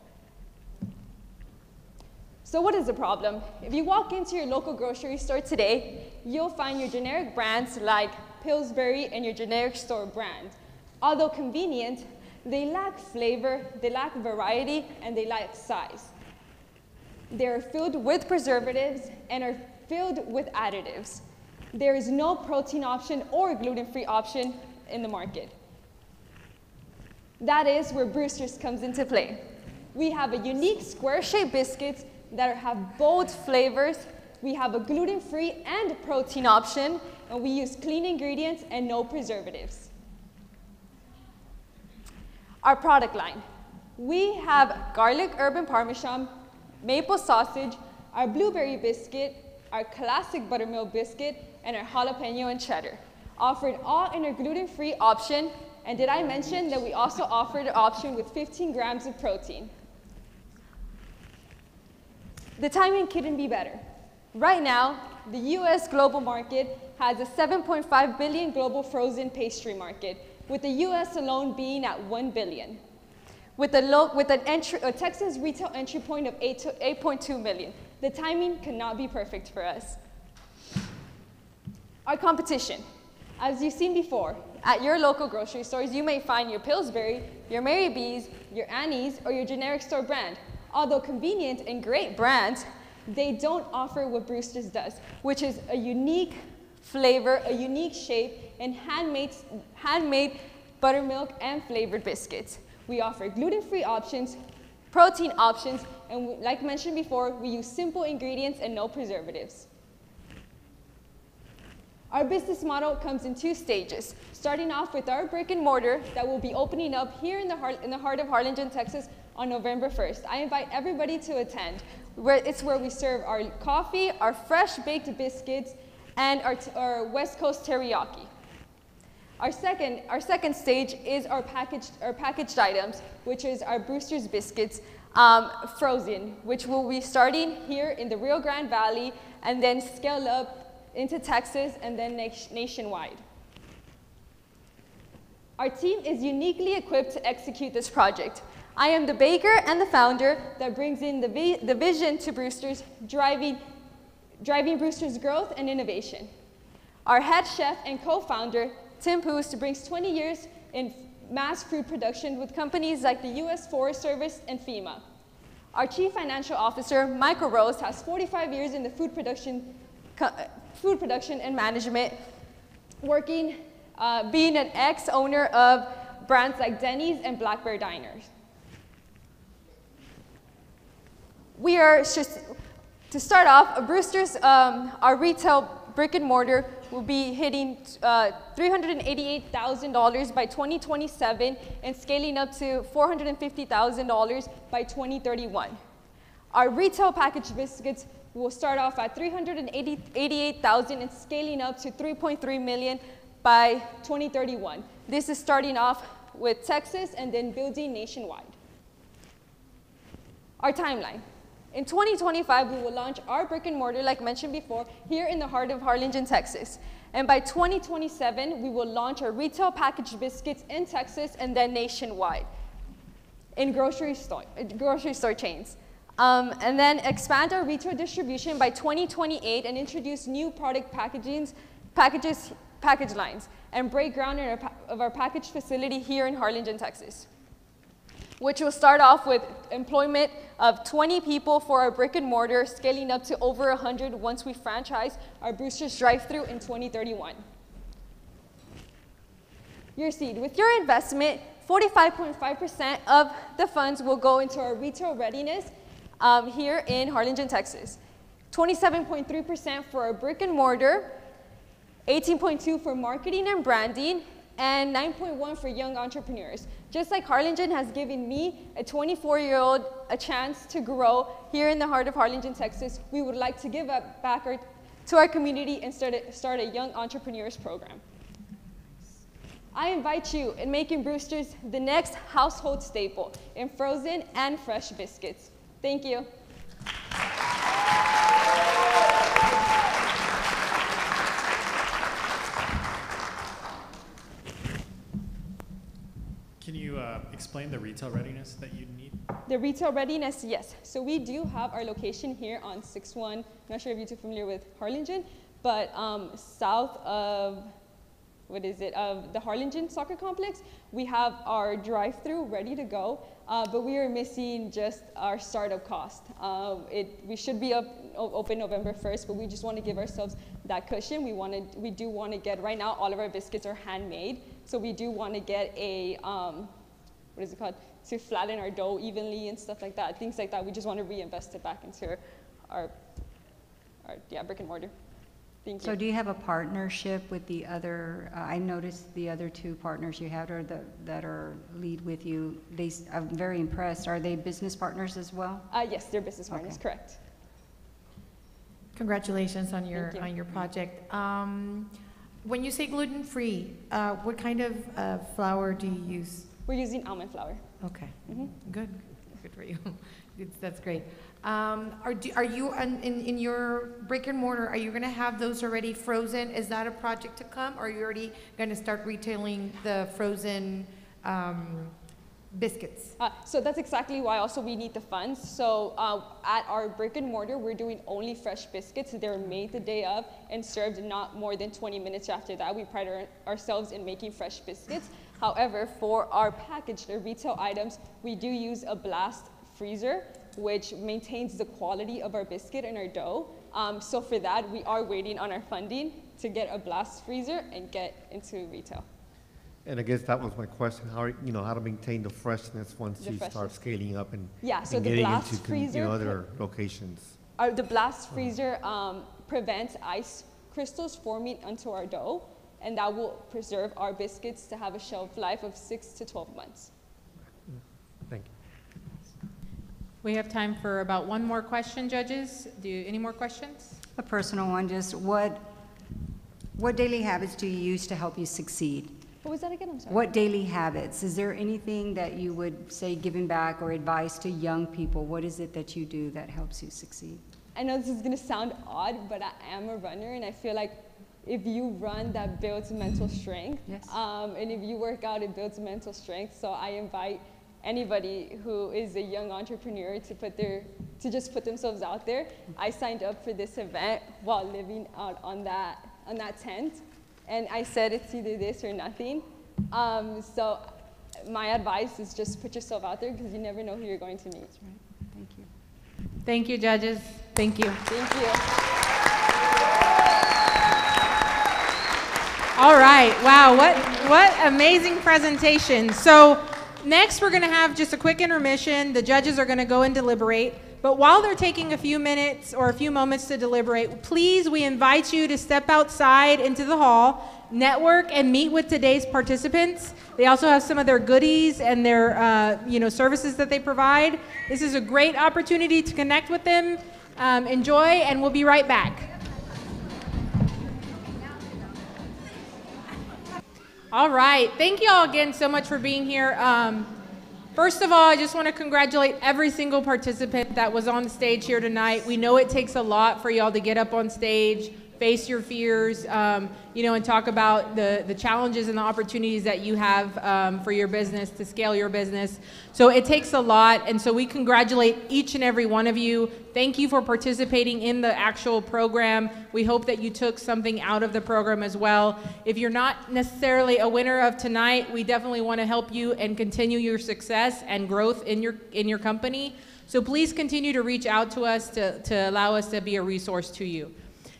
So what is the problem? If you walk into your local grocery store today, you'll find your generic brands like Pillsbury and your generic store brand. Although convenient, they lack flavor, they lack variety, and they lack size. They are filled with preservatives and are filled with additives. There is no protein option or gluten-free option in the market. That is where Brewster's comes into play. We have a unique square-shaped biscuits that have bold flavors. We have a gluten-free and protein option, and we use clean ingredients and no preservatives. Our product line. We have garlic urban parmesan, maple sausage, our blueberry biscuit, our classic buttermilk biscuit, and our jalapeno and cheddar. Offered all in our gluten-free option, and did I mention that we also offered an option with 15 grams of protein. The timing couldn't be better. Right now, the US global market has a 7.5 billion global frozen pastry market, with the US alone being at 1 billion. With a Texas retail entry point of 8.2 million. The timing could not be perfect for us. Our competition. As you've seen before, at your local grocery stores, you may find your Pillsbury, your Mary B's, your Annie's, or your generic store brand. Although convenient and great brands, they don't offer what Brewster's does, which is a unique flavor, a unique shape, and handmade buttermilk and flavored biscuits. We offer gluten-free options, protein options, and like mentioned before, we use simple ingredients and no preservatives. Our business model comes in 2 stages, starting off with our brick and mortar that will be opening up here in the heart of Harlingen, Texas on November 1st. I invite everybody to attend. It's where we serve our coffee, our fresh baked biscuits, and our West Coast teriyaki. Our second stage is our packaged items, which is our Brewster's biscuits frozen, which will be starting here in the Rio Grande Valley and then scale up into Texas and then nationwide. Our team is uniquely equipped to execute this project. I am the baker and the founder that brings in the vision to Brewster's, driving Brewster's growth and innovation. Our head chef and co-founder, Tim Poos, brings 20 years in mass food production with companies like the U.S. Forest Service and FEMA. Our chief financial officer, Michael Rose, has 45 years in the food production and management, being an ex-owner of brands like Denny's and Black Bear Diners. We are, to start off, Brewster's, our retail brick and mortar will be hitting $388,000 by 2027 and scaling up to $450,000 by 2031. Our retail packaged biscuits will start off at $388,000 and scaling up to $3.3 million by 2031. This is starting off with Texas and then building nationwide. Our timeline. In 2025, we will launch our brick and mortar, like mentioned before, here in the heart of Harlingen, Texas. And by 2027, we will launch our retail packaged biscuits in Texas and then nationwide in grocery store chains. And then expand our retail distribution by 2028 and introduce new product package lines and break ground in our package facility here in Harlingen, Texas, which will start off with employment of 20 people for our brick and mortar, scaling up to over 100 once we franchise our Brewster's drive-thru in 2031. Your seed. With your investment, 45.5% of the funds will go into our retail readiness here in Harlingen, Texas. 27.3% for our brick and mortar, 18.2% for marketing and branding, and 9.1% for young entrepreneurs. Just like Harlingen has given me, a 24-year-old, a chance to grow here in the heart of Harlingen, Texas, we would like to give back to our community and start a young entrepreneurs program. I invite you in making Brewster's the next household staple in frozen and fresh biscuits. Thank you. Can you explain the retail readiness that you need? The retail readiness, yes. So we do have our location here on 6-1. I'm not sure if you're too familiar with Harlingen, but south of, of the Harlingen soccer complex, we have our drive-thru ready to go, but we are missing just our startup cost. We should be open November 1st, but we just want to give ourselves that cushion. We do want to get, right now, all of our biscuits are handmade, so we do want to get a, to flatten our dough evenly and stuff like that, things like that. We just want to reinvest it back into our brick and mortar. Thank you. So do you have a partnership with the other, I noticed the other two partners you have that are lead with you, I'm very impressed. Are they business partners as well? Yes, they're business partners, correct. Congratulations on your project. When you say gluten-free, what kind of flour do you use? We're using almond flour. Okay, good for you. That's great. Are you in your brick and mortar? Are you going to have those already frozen? Is that a project to come? Or are you already going to start retailing the frozen biscuits? So that's exactly why also we need the funds. So at our brick and mortar, we're doing only fresh biscuits. They're made the day of and served not more than 20 minutes after that. We pride ourselves in making fresh biscuits. However, for our packaged or retail items, we do use a blast freezer, which maintains the quality of our biscuit and our dough. So for that, we are waiting on our funding to get a blast freezer and get into retail. And I guess that was my question: how to maintain the freshness once you start scaling up and so the getting blast into freezer other locations. The blast freezer prevents ice crystals forming onto our dough, and that will preserve our biscuits to have a shelf life of 6 to 12 months. Thank you. We have time for about one more question, judges. Any more questions? A personal one, just what daily habits do you use to help you succeed? What was that again? I'm sorry. What daily habits? Is there anything that you would say giving back or advice to young people? What is it that you do that helps you succeed? I know this is going to sound odd, but I am a runner, and I feel like if you run, that builds mental strength. Yes. And if you work out, it builds mental strength. So I invite anybody who is a young entrepreneur to just put themselves out there. I signed up for this event while living out on that tent, and I said it's either this or nothing. So my advice is just put yourself out there, because you never know who you're going to meet. That's right. Thank you. Thank you, judges. Thank you. Thank you. All right. Wow. What amazing presentation. So next, we're going to have just a quick intermission. The judges are going to go and deliberate. But while they're taking a few minutes or a few moments to deliberate, please, we invite you to step outside into the hall, network, and meet with today's participants. They also have some of their goodies and their services that they provide. This is a great opportunity to connect with them. Enjoy, and we'll be right back. All right, thank you all again so much for being here. First of all, I just want to congratulate every single participant that was on the stage here tonight. We know it takes a lot for y'all to get up on stage, face your fears, and talk about the challenges and the opportunities that you have for your business, to scale your business. So it takes a lot, and so we congratulate each and every one of you. Thank you for participating in the actual program. We hope that you took something out of the program as well. If you're not necessarily a winner of tonight, we definitely want to help you and continue your success and growth in your company. So please continue to reach out to us to allow us to be a resource to you.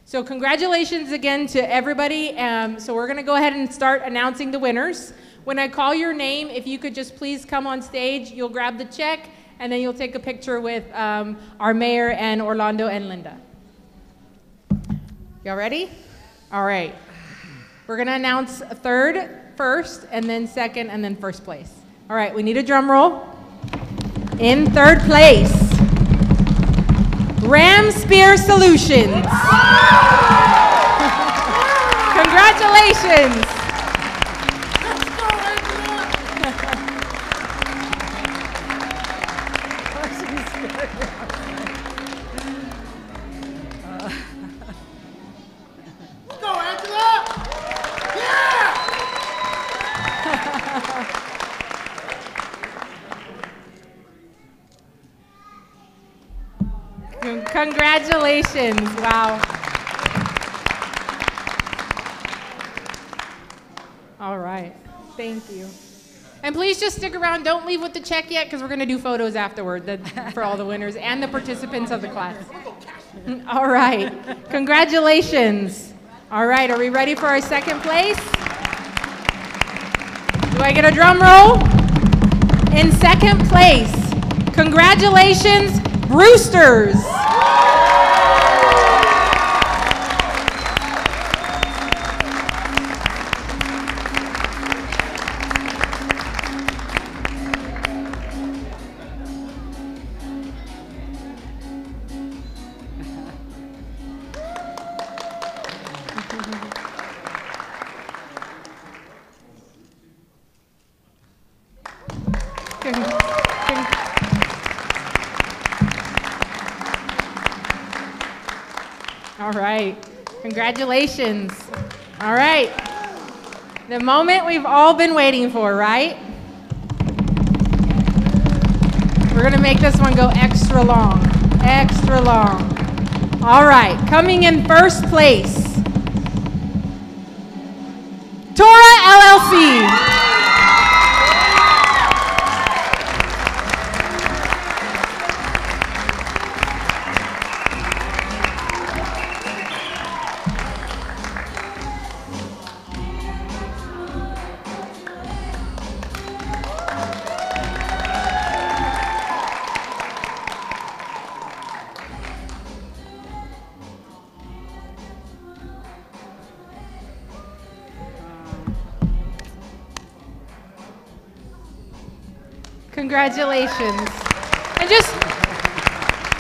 So congratulations again to everybody. So we're going to go ahead and start announcing the winners. When I call your name, if you could just please come on stage, you'll grab the check, and then you'll take a picture with our mayor and Orlando and Linda. Y'all ready? All right. We're going to announce third first, and then second, and then first place. All right, we need a drum roll. In third place, Ram Spear Solutions. Congratulations. Let's go, Angela! Yeah! Congratulations. Wow. All right. Thank you. And please just stick around. Don't leave with the check yet, because we're going to do photos afterward for all the winners and the participants of the class. All right. Congratulations. All right. Are we ready for our second place? Do I get a drum roll? In second place, congratulations, Brewsters. All right, congratulations. All right, the moment we've all been waiting for, right? We're gonna make this one go extra long, extra long. All right, coming in first place, Tora LLC. Congratulations. And just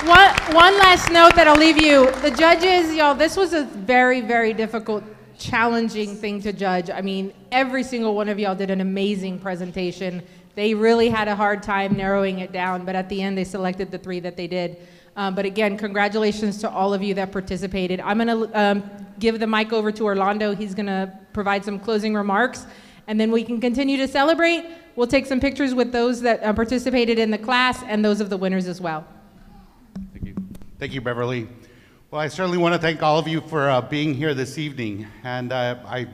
one last note that I'll leave you. The judges, y'all, this was a very, very difficult, challenging thing to judge. I mean, every single one of y'all did an amazing presentation. They really had a hard time narrowing it down, but at the end they selected the 3 that they did. But again, congratulations to all of you that participated. I'm gonna give the mic over to Orlando. He's gonna provide some closing remarks, and then we can continue to celebrate. We'll take some pictures with those that participated in the class and those of the winners as well. Thank you. Thank you, Beverly. Well, I certainly want to thank all of you for being here this evening. And I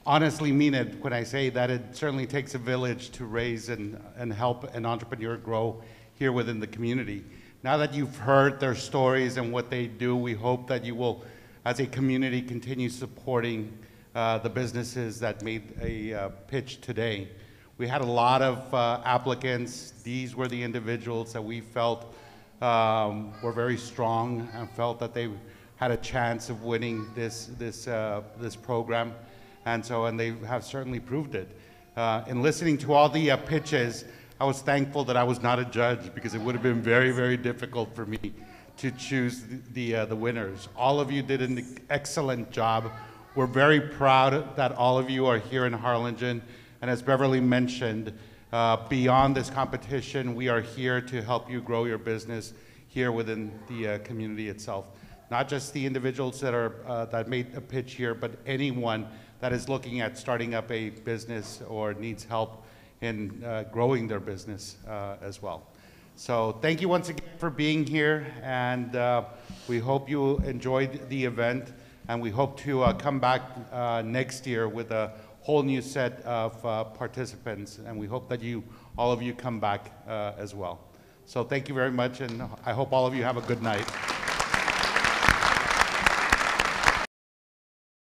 honestly mean it when I say that it certainly takes a village to raise and help an entrepreneur grow here within the community. Now that you've heard their stories and what they do, we hope that you will, as a community, continue supporting the businesses that made a pitch today. We had a lot of applicants. These were the individuals that we felt were very strong and felt that they had a chance of winning this program, and they have certainly proved it. In listening to all the pitches, I was thankful that I was not a judge, because it would have been very, very difficult for me to choose the winners. All of you did an excellent job. We're very proud that all of you are here in Harlingen, and as Beverly mentioned, beyond this competition, we are here to help you grow your business here within the community itself. Not just the individuals that made a pitch here, but anyone that is looking at starting up a business or needs help in growing their business as well. So thank you once again for being here, and we hope you enjoyed the event, and we hope to come back next year with a whole new set of participants, and we hope that all of you come back as well. So thank you very much, and I hope all of you have a good night.